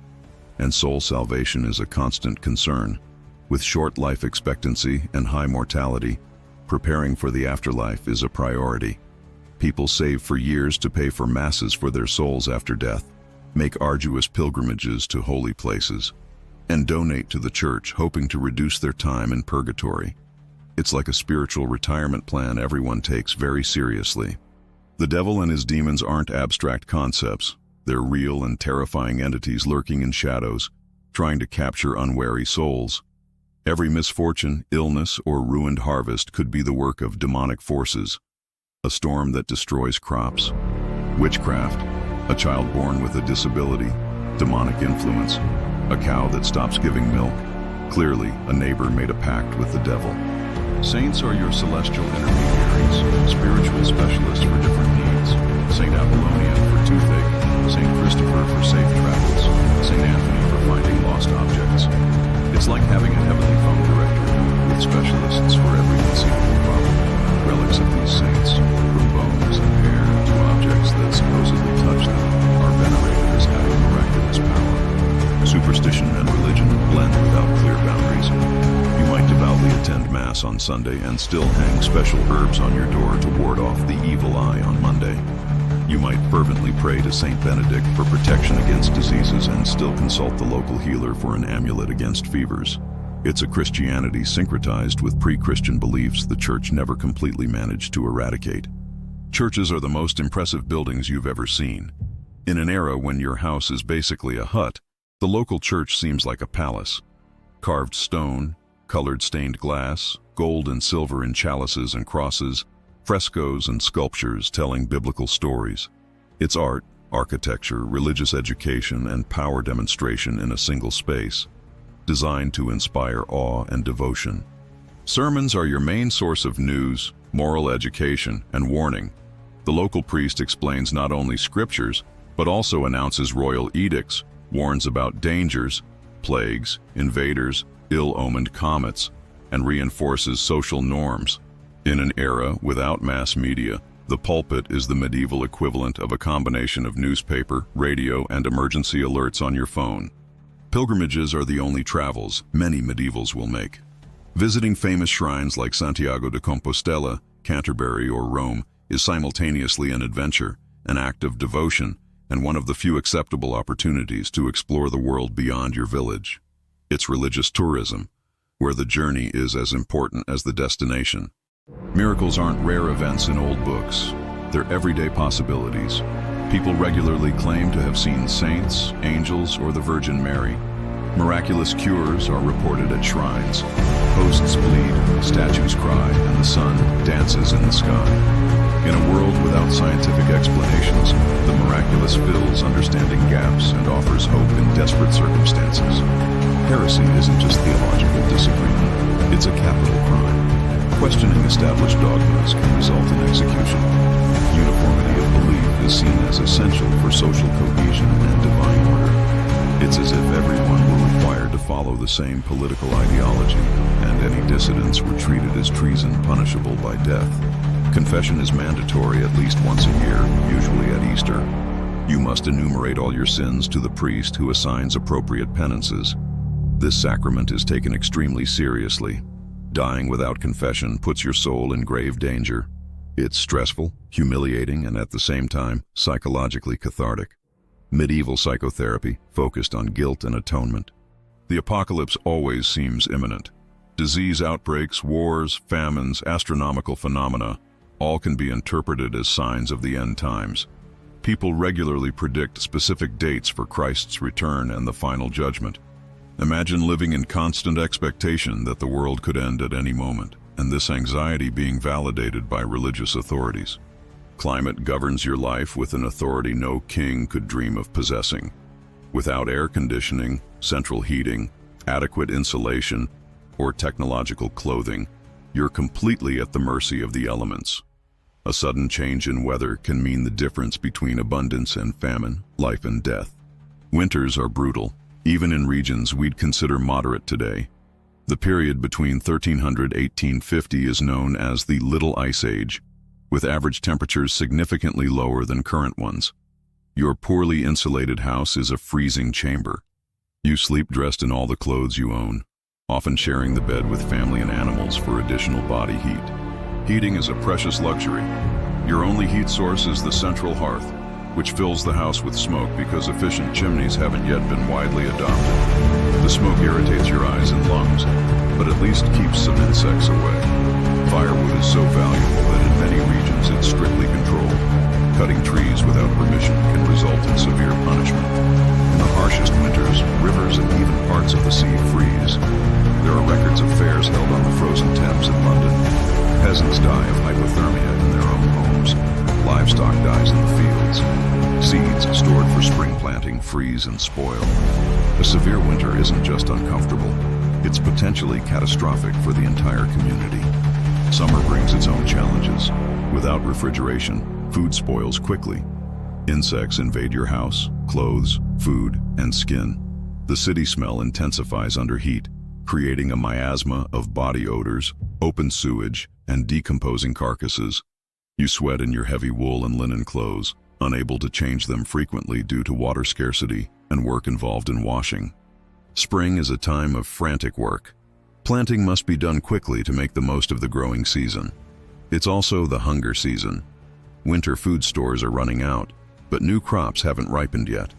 and soul salvation is a constant concern. With short life expectancy and high mortality, preparing for the afterlife is a priority. People save for years to pay for masses for their souls after death, make arduous pilgrimages to holy places, and donate to the church, hoping to reduce their time in purgatory. It's like a spiritual retirement plan everyone takes very seriously. The devil and his demons aren't abstract concepts. They're real and terrifying entities lurking in shadows, trying to capture unwary souls. Every misfortune, illness, or ruined harvest could be the work of demonic forces. A storm that destroys crops, witchcraft, a child born with a disability, demonic influence, a cow that stops giving milk. Clearly, a neighbor made a pact with the devil. Saints are your celestial intermediaries, spiritual specialists for different needs. Saint Apollonian for toothache, Saint Christopher for safe travels, Saint Anthony for finding lost objects. It's like having a heavenly phone directory with specialists for every conceivable problem. Relics of these saints, from bones and hair to objects that supposedly touch them, are venerated as having miraculous power. Superstition and religion blend without clear boundaries. You might devoutly attend Mass on Sunday and still hang special herbs on your door to ward off the evil eye on Monday. You might fervently pray to Saint Benedict for protection against diseases and still consult the local healer for an amulet against fevers. It's a Christianity syncretized with pre-Christian beliefs the Church never completely managed to eradicate. Churches are the most impressive buildings you've ever seen. In an era when your house is basically a hut, the local church seems like a palace. Carved stone, colored stained glass, gold and silver in chalices and crosses, frescoes and sculptures telling biblical stories. It's art, architecture, religious education, and power demonstration in a single space, designed to inspire awe and devotion. Sermons are your main source of news, moral education, and warning. The local priest explains not only scriptures, but also announces royal edicts, warns about dangers, plagues, invaders, ill-omened comets, and reinforces social norms. In an era without mass media, the pulpit is the medieval equivalent of a combination of newspaper, radio, and emergency alerts on your phone. Pilgrimages are the only travels many medievals will make. Visiting famous shrines like Santiago de Compostela, Canterbury, or Rome is simultaneously an adventure, an act of devotion, and one of the few acceptable opportunities to explore the world beyond your village. It's religious tourism, where the journey is as important as the destination. Miracles aren't rare events in old books. They're everyday possibilities. People regularly claim to have seen saints, angels, or the Virgin Mary. Miraculous cures are reported at shrines. Hosts bleed, statues cry, and the sun dances in the sky. In a world without scientific explanations, the miraculous fills understanding gaps and offers hope in desperate circumstances. Heresy isn't just theological disagreement, it's a capital crime. Questioning established dogmas can result in execution. Uniformity of belief is seen as essential for social cohesion and divine order. It's as if everyone were required to follow the same political ideology, and any dissidents were treated as treason punishable by death. Confession is mandatory at least once a year, usually at Easter. You must enumerate all your sins to the priest who assigns appropriate penances. This sacrament is taken extremely seriously. Dying without confession puts your soul in grave danger. It's stressful, humiliating, and at the same time, psychologically cathartic. Medieval psychotherapy focused on guilt and atonement. The apocalypse always seems imminent. Disease outbreaks, wars, famines, astronomical phenomena, all can be interpreted as signs of the end times. People regularly predict specific dates for Christ's return and the final judgment. Imagine living in constant expectation that the world could end at any moment, and this anxiety being validated by religious authorities. Climate governs your life with an authority no king could dream of possessing. Without air conditioning, central heating, adequate insulation, or technological clothing, you're completely at the mercy of the elements. A sudden change in weather can mean the difference between abundance and famine, life and death. Winters are brutal, even in regions we'd consider moderate today. The period between 1300 and 1850 is known as the Little Ice Age, with average temperatures significantly lower than current ones. Your poorly insulated house is a freezing chamber. You sleep dressed in all the clothes you own, often sharing the bed with family and animals for additional body heat. Heating is a precious luxury. Your only heat source is the central hearth, which fills the house with smoke because efficient chimneys haven't yet been widely adopted. The smoke irritates your eyes and lungs, but at least keeps some insects away. Firewood is so valuable that in many regions it's strictly controlled. Cutting trees without permission can result in severe punishment. In the harshest winters, rivers and even parts of the sea freeze. There are records of fairs held on the frozen Thames in London. Peasants die of hypothermia in their own homes. Livestock dies in the fields. Seeds stored for spring planting freeze and spoil. A severe winter isn't just uncomfortable, it's potentially catastrophic for the entire community. Summer brings its own challenges. Without refrigeration, food spoils quickly. Insects invade your house, clothes, food, and skin. The city smell intensifies under heat, creating a miasma of body odors, open sewage, and decomposing carcasses. You sweat in your heavy wool and linen clothes, unable to change them frequently due to water scarcity and work involved in washing. Spring is a time of frantic work. Planting must be done quickly to make the most of the growing season. It's also the hunger season. Winter food stores are running out, but new crops haven't ripened yet.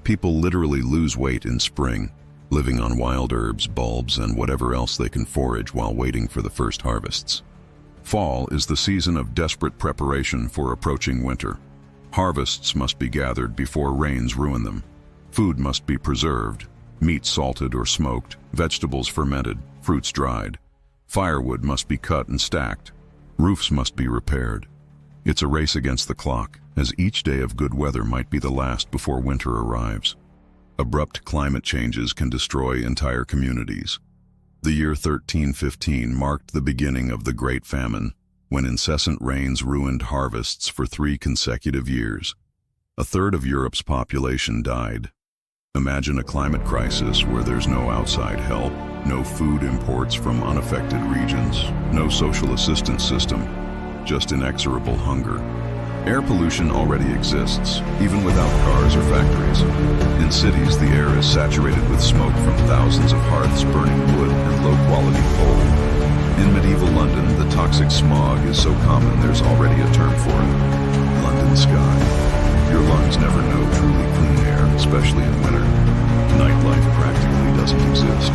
People literally lose weight in spring, living on wild herbs, bulbs, and whatever else they can forage while waiting for the first harvests. Fall is the season of desperate preparation for approaching winter. Harvests must be gathered before rains ruin them. Food must be preserved, meat salted or smoked, vegetables fermented, fruits dried. Firewood must be cut and stacked. Roofs must be repaired. It's a race against the clock, as each day of good weather might be the last before winter arrives. Abrupt climate changes can destroy entire communities. The year 1315 marked the beginning of the Great Famine, when incessant rains ruined harvests for 3 consecutive years. A third of Europe's population died. Imagine a climate crisis where there's no outside help, no food imports from unaffected regions, no social assistance system, just inexorable hunger. Air pollution already exists, even without cars or factories. In cities, the air is saturated with smoke from thousands of hearths burning wood and low-quality coal. In medieval London, the toxic smog is so common there's already a term for it: London sky. Your lungs never know truly clean air, especially in winter. Nightlife practically doesn't exist.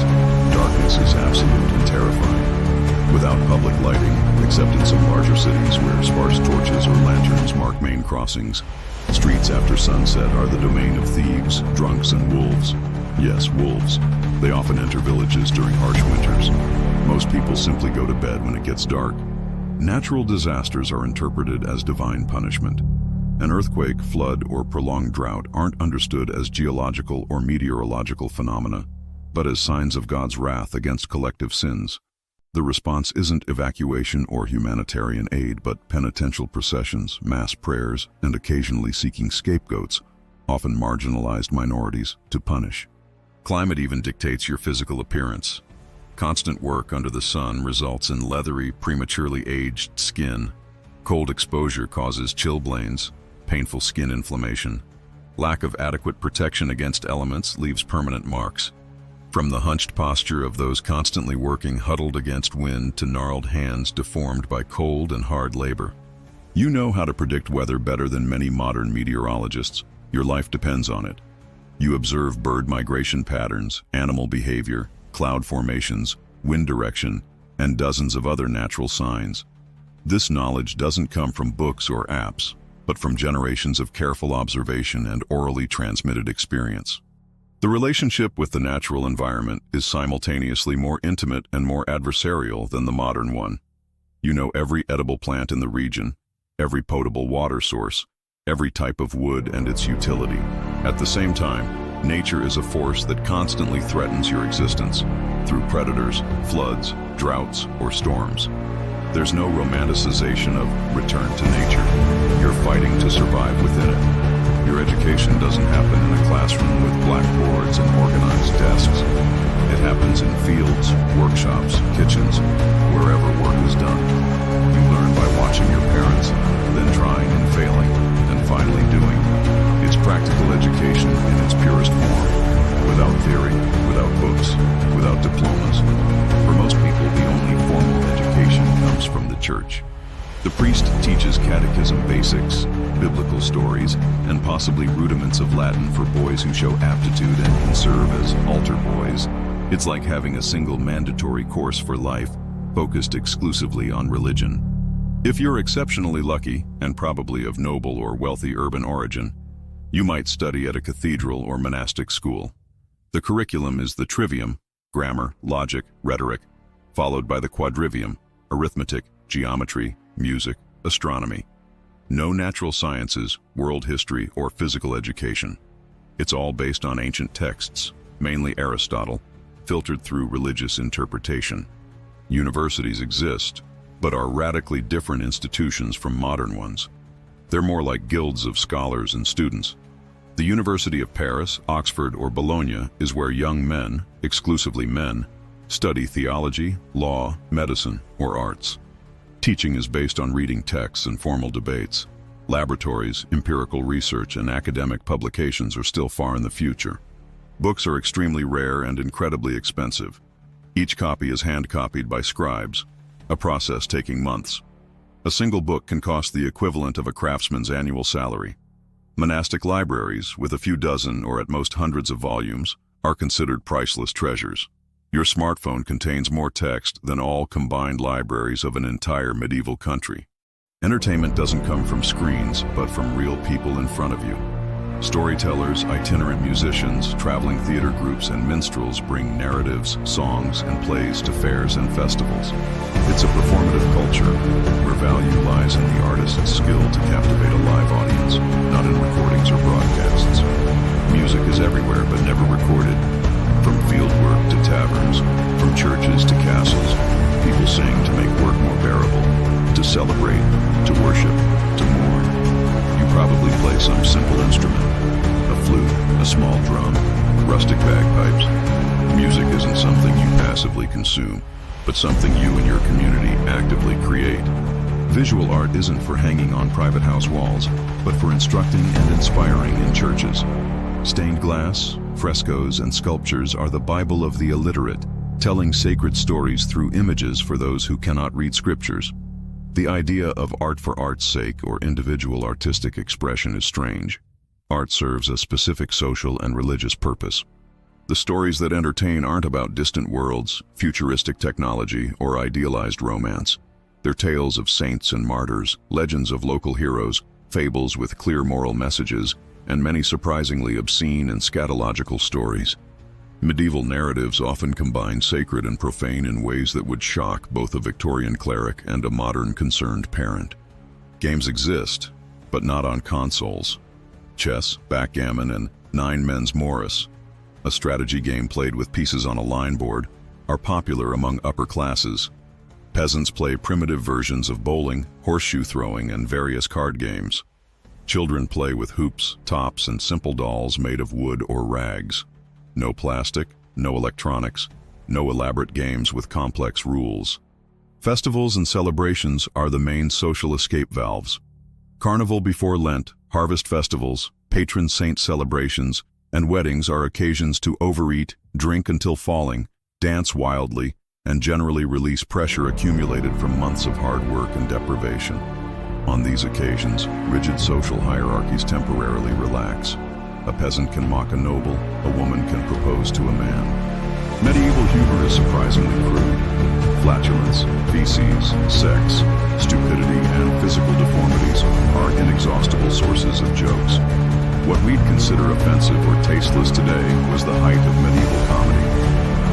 Darkness is absolute and terrifying. Without public lighting, except in some larger cities where sparse torches or lanterns mark main crossings, streets after sunset are the domain of thieves, drunks, and wolves. Yes, wolves. They often enter villages during harsh winters. Most people simply go to bed when it gets dark. Natural disasters are interpreted as divine punishment. An earthquake, flood, or prolonged drought aren't understood as geological or meteorological phenomena, but as signs of God's wrath against collective sins. The response isn't evacuation or humanitarian aid, but penitential processions, mass prayers, and occasionally seeking scapegoats, often marginalized minorities, to punish. Climate even dictates your physical appearance. Constant work under the sun results in leathery, prematurely aged skin. Cold exposure causes chilblains, painful skin inflammation. Lack of adequate protection against elements leaves permanent marks. From the hunched posture of those constantly working huddled against wind to gnarled hands deformed by cold and hard labor. You know how to predict weather better than many modern meteorologists. Your life depends on it. You observe bird migration patterns, animal behavior, cloud formations, wind direction, and dozens of other natural signs. This knowledge doesn't come from books or apps, but from generations of careful observation and orally transmitted experience. The relationship with the natural environment is simultaneously more intimate and more adversarial than the modern one. You know every edible plant in the region, every potable water source, every type of wood and its utility. At the same time, nature is a force that constantly threatens your existence through predators, floods, droughts, or storms. There's no romanticization of return to nature. You're fighting to survive within it. Your education doesn't happen in a classroom with blackboards and organized desks. It happens in fields, workshops, kitchens, wherever work is done. You learn by watching your parents, then trying and failing, and finally doing. It's practical education in its purest form, without theory, without books, without diplomas. For most people, the only formal education comes from the church. The priest teaches catechism basics, biblical stories, and possibly rudiments of Latin for boys who show aptitude and can serve as altar boys. It's like having a single mandatory course for life, focused exclusively on religion. If you're exceptionally lucky, and probably of noble or wealthy urban origin, you might study at a cathedral or monastic school. The curriculum is the trivium, grammar, logic, rhetoric, followed by the quadrivium, arithmetic, geometry, music, astronomy. No natural sciences, world history, or physical education. It's all based on ancient texts, mainly Aristotle, filtered through religious interpretation. Universities exist, but are radically different institutions from modern ones. They're more like guilds of scholars and students. The University of Paris, Oxford, or Bologna is where young men, exclusively men, study theology, law, medicine, or arts. Teaching is based on reading texts and formal debates. Laboratories, empirical research, and academic publications are still far in the future. Books are extremely rare and incredibly expensive. Each copy is hand-copied by scribes, a process taking months. A single book can cost the equivalent of a craftsman's annual salary. Monastic libraries, with a few dozen or at most hundreds of volumes, are considered priceless treasures. Your smartphone contains more text than all combined libraries of an entire medieval country. Entertainment doesn't come from screens, but from real people in front of you. Storytellers, itinerant musicians, traveling theater groups, and minstrels bring narratives, songs, and plays to fairs and festivals. It's a performative culture where value lies in the artist's skill to captivate a live audience, not in recordings or broadcasts. Music is everywhere but never recorded. From fieldwork to taverns, from churches to castles, people sing to make work more bearable, to celebrate, to worship, to mourn. You probably play some simple instrument, a flute, a small drum, rustic bagpipes. Music isn't something you passively consume, but something you and your community actively create. Visual art isn't for hanging on private house walls, but for instructing and inspiring in churches. Stained glass, frescoes, and sculptures are the Bible of the illiterate, telling sacred stories through images for those who cannot read scriptures. The idea of art for art's sake or individual artistic expression is strange. Art serves a specific social and religious purpose. The stories that entertain aren't about distant worlds, futuristic technology, or idealized romance. They're tales of saints and martyrs, legends of local heroes, fables with clear moral messages, and many surprisingly obscene and scatological stories. Medieval narratives often combine sacred and profane in ways that would shock both a Victorian cleric and a modern concerned parent. Games exist, but not on consoles. Chess, backgammon, and Nine Men's Morris, a strategy game played with pieces on a line board, are popular among upper classes. Peasants play primitive versions of bowling, horseshoe throwing, and various card games. Children play with hoops, tops, and simple dolls made of wood or rags. No plastic, no electronics, no elaborate games with complex rules. Festivals and celebrations are the main social escape valves. Carnival before Lent, harvest festivals, patron saint celebrations, and weddings are occasions to overeat, drink until falling, dance wildly, and generally release pressure accumulated from months of hard work and deprivation. On these occasions, rigid social hierarchies temporarily relax. A peasant can mock a noble, a woman can propose to a man. Medieval humor is surprisingly crude. Flatulence, feces, sex, stupidity, and physical deformities are inexhaustible sources of jokes. What we'd consider offensive or tasteless today was the height of medieval comedy.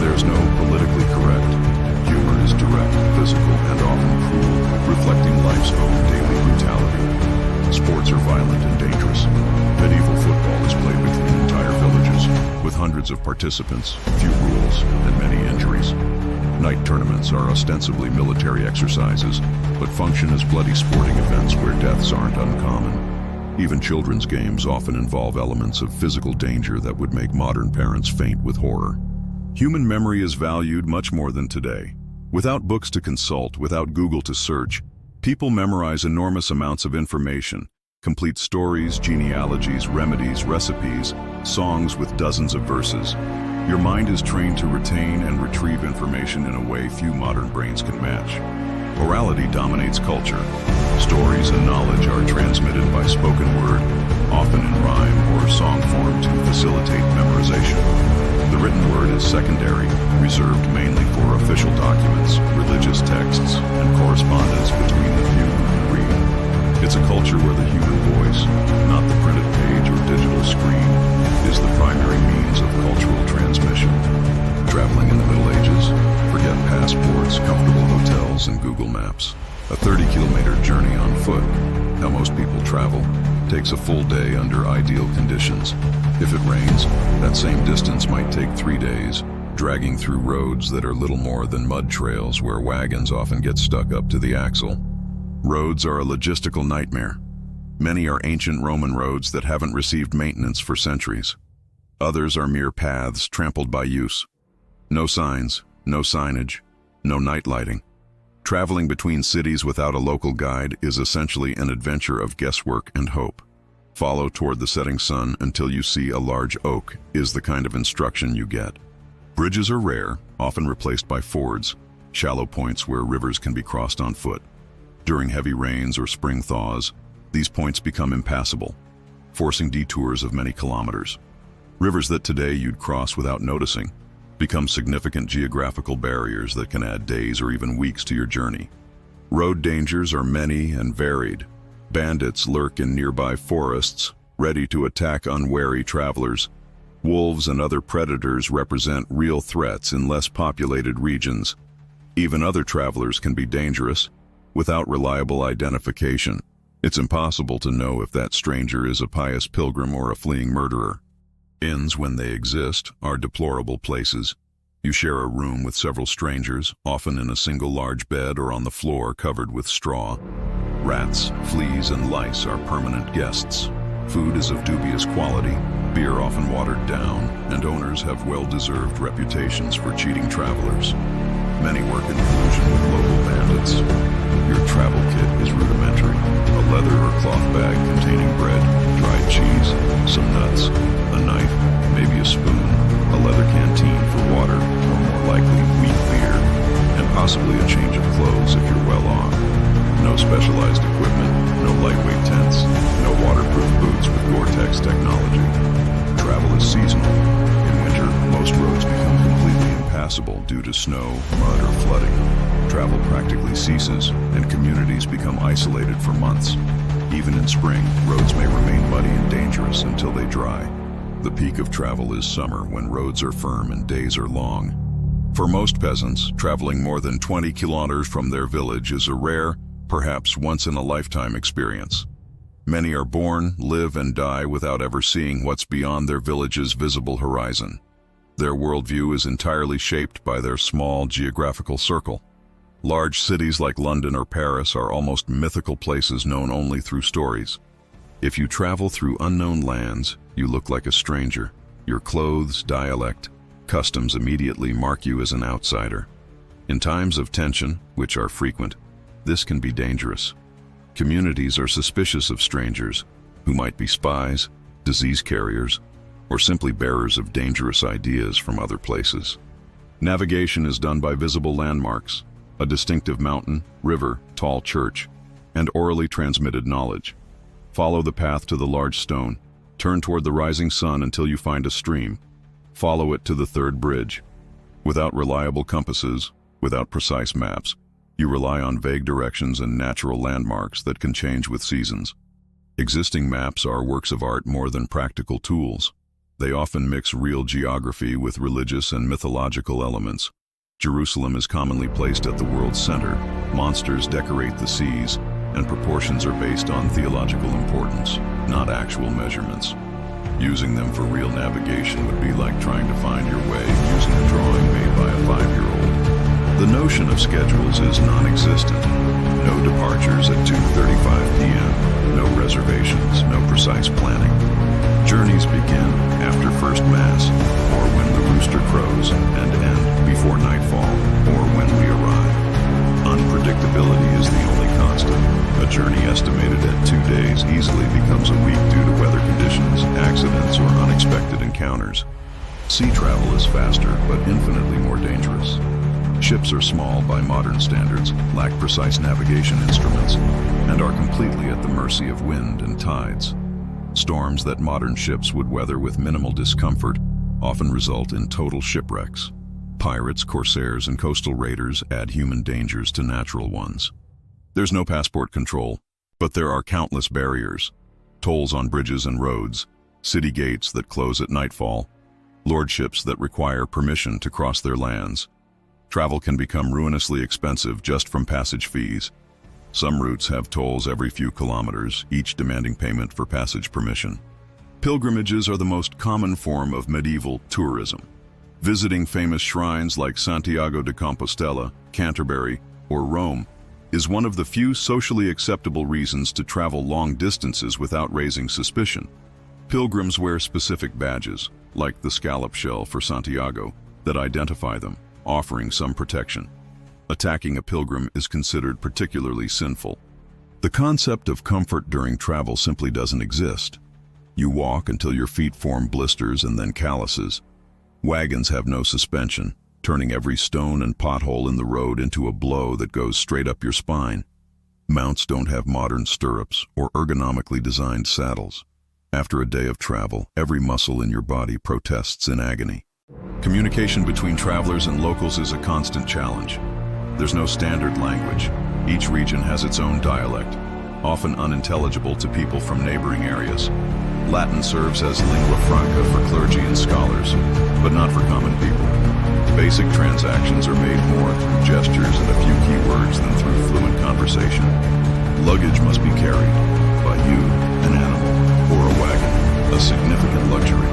There's no politically correct. Humor is direct, physical, and often cruel, reflecting life's own daily brutality. Sports are violent and dangerous. Medieval football is played between entire villages, with hundreds of participants, few rules, and many injuries. Night tournaments are ostensibly military exercises, but function as bloody sporting events where deaths aren't uncommon. Even children's games often involve elements of physical danger that would make modern parents faint with horror. Human memory is valued much more than today. Without books to consult, without Google to search, people memorize enormous amounts of information, complete stories, genealogies, remedies, recipes, songs with dozens of verses. Your mind is trained to retain and retrieve information in a way few modern brains can match. Orality dominates culture. Stories and knowledge are transmitted by spoken word, often in rhyme or song form to facilitate memorization. The written word is secondary, reserved mainly for official documents, religious texts, and correspondence between the few who can read. It's a culture where the human voice, not the printed page or digital screen, is the primary means of cultural transmission. Traveling in the Middle Ages, forget passports, comfortable hotels, and Google Maps. A 30-kilometer journey on foot, how most people travel, takes a full day under ideal conditions. If it rains, that same distance might take 3 days, dragging through roads that are little more than mud trails where wagons often get stuck up to the axle. Roads are a logistical nightmare. Many are ancient Roman roads that haven't received maintenance for centuries. Others are mere paths trampled by use. No signs, no signage, no night lighting. Traveling between cities without a local guide is essentially an adventure of guesswork and hope. Follow toward the setting sun until you see a large oak is the kind of instruction you get. Bridges are rare, often replaced by fords, shallow points where rivers can be crossed on foot. During heavy rains or spring thaws, these points become impassable, forcing detours of many kilometers. Rivers that today you'd cross without noticing become significant geographical barriers that can add days or even weeks to your journey. Road dangers are many and varied. Bandits lurk in nearby forests, ready to attack unwary travelers. Wolves and other predators represent real threats in less populated regions. Even other travelers can be dangerous. Without reliable identification, it's impossible to know if that stranger is a pious pilgrim or a fleeing murderer. Inns, when they exist, are deplorable places. You share a room with several strangers, often in a single large bed or on the floor covered with straw. Rats, fleas, and lice are permanent guests. Food is of dubious quality, beer often watered down, and owners have well-deserved reputations for cheating travelers. Many work in collusion with local bandits. Your travel kit is rudimentary. A leather or cloth bag containing bread, dried cheese, some nuts, a knife, maybe a spoon, a leather canteen for water, or more likely, weak beer, and possibly a change of clothes if you're well off. No specialized equipment, no lightweight tents, no waterproof boots with Gore-Tex technology. Travel is seasonal. In winter, most roads become completely impassable due to snow, mud, or flooding. Travel practically ceases, and communities become isolated for months. Even in spring, roads may remain muddy and dangerous until they dry. The peak of travel is summer, when roads are firm and days are long. For most peasants, traveling more than 20 kilometers from their village is a rare, perhaps once-in-a-lifetime experience. Many are born, live, and die without ever seeing what's beyond their village's visible horizon. Their worldview is entirely shaped by their small geographical circle. Large cities like London or Paris are almost mythical places known only through stories. If you travel through unknown lands, you look like a stranger. Your clothes, dialect, customs immediately mark you as an outsider. In times of tension, which are frequent, this can be dangerous. Communities are suspicious of strangers, who might be spies, disease carriers, or simply bearers of dangerous ideas from other places. Navigation is done by visible landmarks, a distinctive mountain, river, tall church, and orally transmitted knowledge. Follow the path to the large stone. Turn toward the rising sun until you find a stream. Follow it to the third bridge. Without reliable compasses, without precise maps, you rely on vague directions and natural landmarks that can change with seasons. Existing maps are works of art more than practical tools. They often mix real geography with religious and mythological elements. Jerusalem is commonly placed at the world's center. Monsters decorate the seas, and proportions are based on theological importance, not actual measurements. Using them for real navigation would be like trying to find your way using a drawing made by a 5-year-old. The notion of schedules is non-existent. No departures at 2:35 p.m., no reservations, no precise planning. Journeys begin after first mass, or when the rooster crows, and end before nightfall, or when we arrive. Unpredictability is the only constant. A journey estimated at 2 days easily becomes a week due to weather conditions, accidents, or unexpected encounters. Sea travel is faster, but infinitely more dangerous. Ships are small by modern standards, lack precise navigation instruments, and are completely at the mercy of wind and tides. Storms that modern ships would weather with minimal discomfort often result in total shipwrecks. Pirates, corsairs, and coastal raiders add human dangers to natural ones. There's no passport control, but there are countless barriers. Tolls on bridges and roads, city gates that close at nightfall, lordships that require permission to cross their lands. Travel can become ruinously expensive just from passage fees. Some routes have tolls every few kilometers, each demanding payment for passage permission. Pilgrimages are the most common form of medieval tourism. Visiting famous shrines like Santiago de Compostela, Canterbury, or Rome is one of the few socially acceptable reasons to travel long distances without raising suspicion. Pilgrims wear specific badges, like the scallop shell for Santiago, that identify them, offering some protection. Attacking a pilgrim is considered particularly sinful. The concept of comfort during travel simply doesn't exist. You walk until your feet form blisters and then calluses. Wagons have no suspension, turning every stone and pothole in the road into a blow that goes straight up your spine. Mounts don't have modern stirrups or ergonomically designed saddles. After a day of travel, every muscle in your body protests in agony. Communication between travelers and locals is a constant challenge. There's no standard language. Each region has its own dialect, often unintelligible to people from neighboring areas. Latin serves as lingua franca for clergy and scholars, but not for common people. Basic transactions are made more through gestures and a few key words than through fluent conversation. Luggage must be carried by you, an animal, or a wagon, a significant luxury.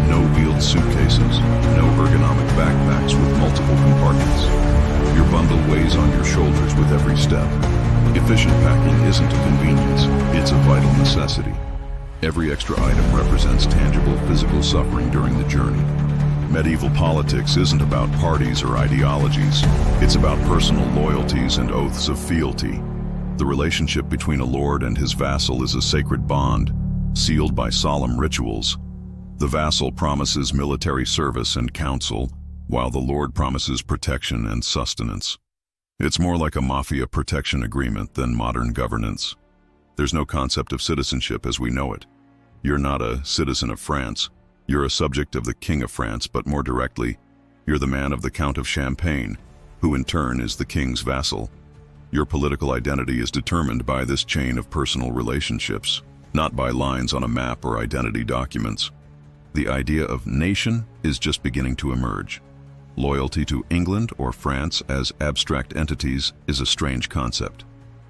No wheeled suitcases, no ergonomic backpacks with multiple compartments. Your bundle weighs on your shoulders with every step. Efficient packing isn't a convenience, it's a vital necessity. Every extra item represents tangible physical suffering during the journey. Medieval politics isn't about parties or ideologies. It's about personal loyalties and oaths of fealty. The relationship between a lord and his vassal is a sacred bond, sealed by solemn rituals. The vassal promises military service and counsel, while the lord promises protection and sustenance. It's more like a mafia protection agreement than modern governance. There's no concept of citizenship as we know it. You're not a citizen of France. You're a subject of the King of France, but more directly, you're the man of the Count of Champagne, who in turn is the king's vassal. Your political identity is determined by this chain of personal relationships, not by lines on a map or identity documents. The idea of nation is just beginning to emerge. Loyalty to England or France as abstract entities is a strange concept.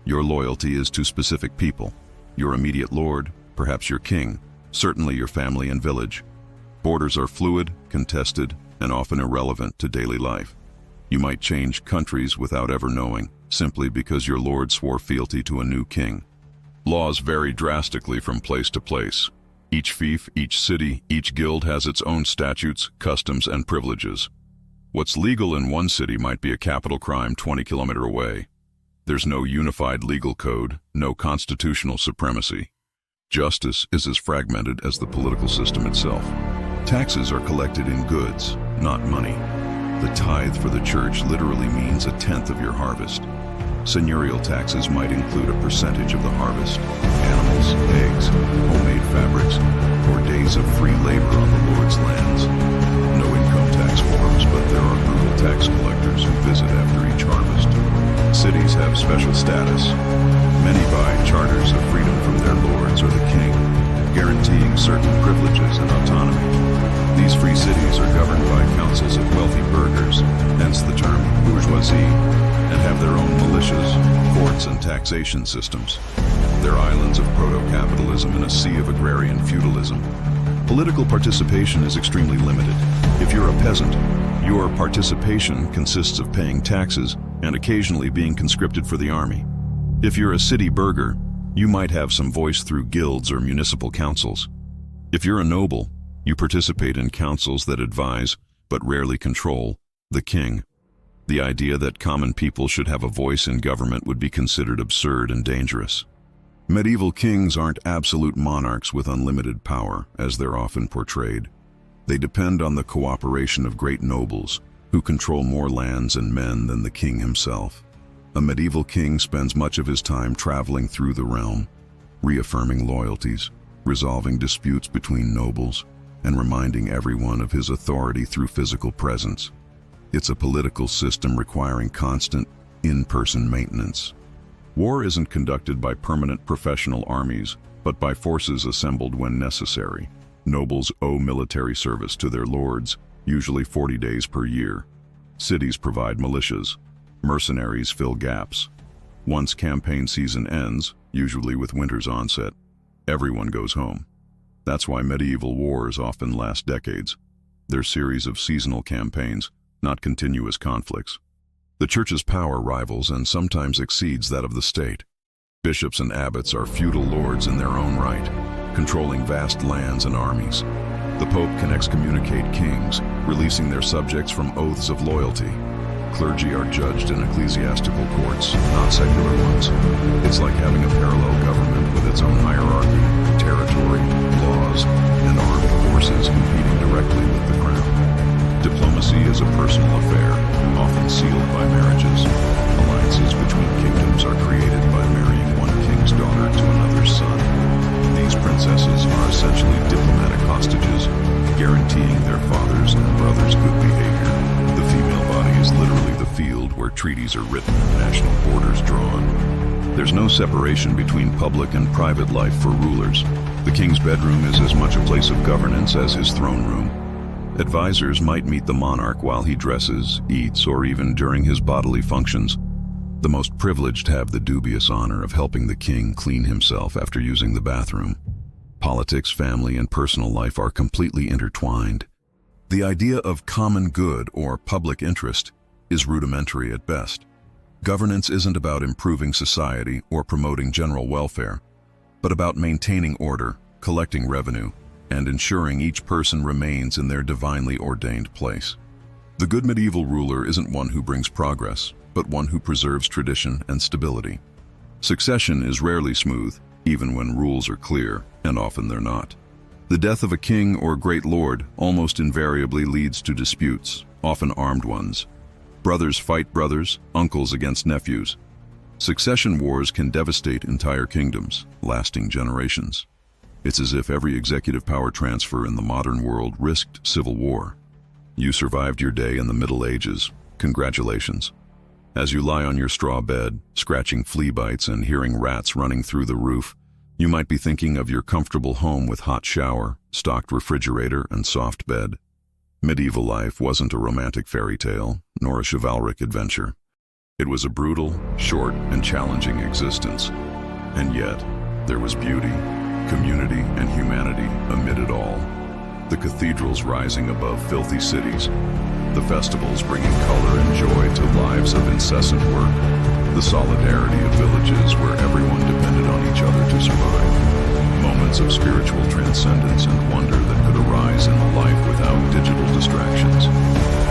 Your loyalty is to specific people, your immediate lord, perhaps your king, certainly your family and village. Borders are fluid, contested, and often irrelevant to daily life. You might change countries without ever knowing, simply because your lord swore fealty to a new king. Laws vary drastically from place to place. Each fief, each city, each guild has its own statutes, customs, and privileges. What's legal in one city might be a capital crime 20 kilometers away. There's no unified legal code, no constitutional supremacy. Justice is as fragmented as the political system itself. Taxes are collected in goods, not money. The tithe for the church literally means a tenth of your harvest. Seigneurial taxes might include a percentage of the harvest, animals, eggs, homemade fabrics, or days of free labor on the Lord's lands. No income tax forms, but there are brutal tax collectors who visit after each harvest. Cities have special status. Many buy charters of freedom from their lords or the king, guaranteeing certain privileges and autonomy. These free cities are governed by councils of wealthy burghers, hence the term bourgeoisie, and have their own militias, courts, and taxation systems. They're islands of proto-capitalism in a sea of agrarian feudalism. Political participation is extremely limited. If you're a peasant, your participation consists of paying taxes and occasionally being conscripted for the army. If you're a city burgher, you might have some voice through guilds or municipal councils. If you're a noble, you participate in councils that advise, but rarely control, the king. The idea that common people should have a voice in government would be considered absurd and dangerous. Medieval kings aren't absolute monarchs with unlimited power, as they're often portrayed. They depend on the cooperation of great nobles, who control more lands and men than the king himself. A medieval king spends much of his time traveling through the realm, reaffirming loyalties, resolving disputes between nobles, and reminding everyone of his authority through physical presence. It's a political system requiring constant, in-person maintenance. War isn't conducted by permanent professional armies, but by forces assembled when necessary. Nobles owe military service to their lords, usually 40 days per year. Cities provide militias. Mercenaries fill gaps. Once campaign season ends, usually with winter's onset, everyone goes home. That's why medieval wars often last decades. They're series of seasonal campaigns, not continuous conflicts. The church's power rivals and sometimes exceeds that of the state. Bishops and abbots are feudal lords in their own right, controlling vast lands and armies. The Pope can excommunicate kings, releasing their subjects from oaths of loyalty. Clergy are judged in ecclesiastical courts, not secular ones. It's like having a parallel government with its own hierarchy, territory, laws, and armed forces competing directly with the crown. Diplomacy is a personal affair, often sealed by marriages. Alliances between kingdoms are created by marrying one king's daughter to another's son. These princesses are essentially diplomatic hostages, guaranteeing their fathers and brothers' good behavior. The female body is literally the field where treaties are written and national borders drawn. There's no separation between public and private life for rulers. The king's bedroom is as much a place of governance as his throne room. Advisors might meet the monarch while he dresses, eats, or even during his bodily functions. The most privileged have the dubious honor of helping the king clean himself after using the bathroom. Politics, family, and personal life are completely intertwined. The idea of common good or public interest is rudimentary at best. Governance isn't about improving society or promoting general welfare, but about maintaining order, collecting revenue, and ensuring each person remains in their divinely ordained place. The good medieval ruler isn't one who brings progress, but one who preserves tradition and stability. Succession is rarely smooth, even when rules are clear, and often they're not. The death of a king or great lord almost invariably leads to disputes, often armed ones. Brothers fight brothers, uncles against nephews. Succession wars can devastate entire kingdoms, lasting generations. It's as if every executive power transfer in the modern world risked civil war. You survived your day in the Middle Ages. Congratulations. As you lie on your straw bed, scratching flea bites and hearing rats running through the roof, You might be thinking of your comfortable home with hot shower, stocked refrigerator, and soft bed. Medieval life wasn't a romantic fairy tale, nor a chivalric adventure. It was a brutal, short, and challenging existence. And yet, there was beauty, community, and humanity amid it all. The cathedrals rising above filthy cities, the festivals bringing color and joy to lives of incessant work, the solidarity of villages where everyone depended on each other to survive, moments of spiritual transcendence and wonder that could arise in a life without digital distractions.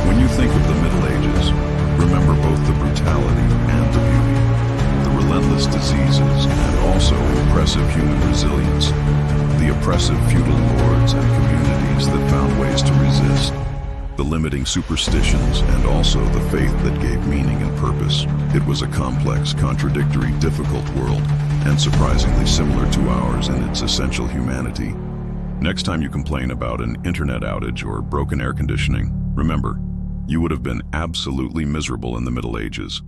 When you think of the Middle Ages, remember both the brutality and the beauty, the relentless diseases and also impressive human resilience, the oppressive feudal lords and communities that found ways to resist, the limiting superstitions and also the faith that gave meaning and purpose. It was a complex, contradictory, difficult world, and surprisingly similar to ours in its essential humanity. Next time you complain about an internet outage or broken air conditioning, remember, you would have been absolutely miserable in the Middle Ages.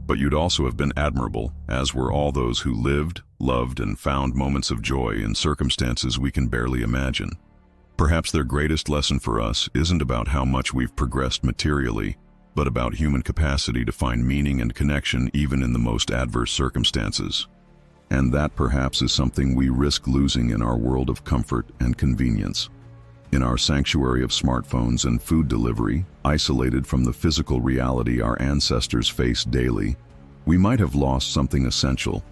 But you'd also have been admirable, as were all those who lived, loved, and found moments of joy in circumstances we can barely imagine. Perhaps their greatest lesson for us isn't about how much we've progressed materially, but about human capacity to find meaning and connection even in the most adverse circumstances. And that perhaps is something we risk losing in our world of comfort and convenience. In our sanctuary of smartphones and food delivery, isolated from the physical reality our ancestors faced daily, we might have lost something essential: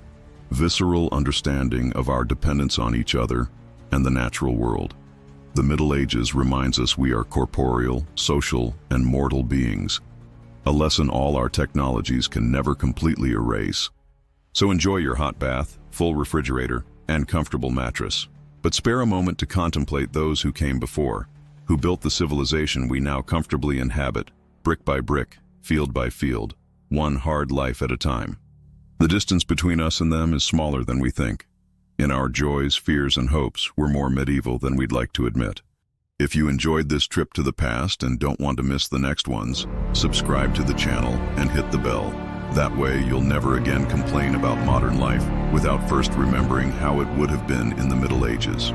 visceral understanding of our dependence on each other and the natural world. The Middle Ages reminds us we are corporeal, social, and mortal beings, a lesson all our technologies can never completely erase. So enjoy your hot bath, full refrigerator, and comfortable mattress. But spare a moment to contemplate those who came before, who built the civilization we now comfortably inhabit, brick by brick, field by field, one hard life at a time. The distance between us and them is smaller than we think. In our joys, fears, and hopes, we're more medieval than we'd like to admit. If you enjoyed this trip to the past and don't want to miss the next ones, subscribe to the channel and hit the bell. That way you'll never again complain about modern life without first remembering how it would have been in the Middle Ages.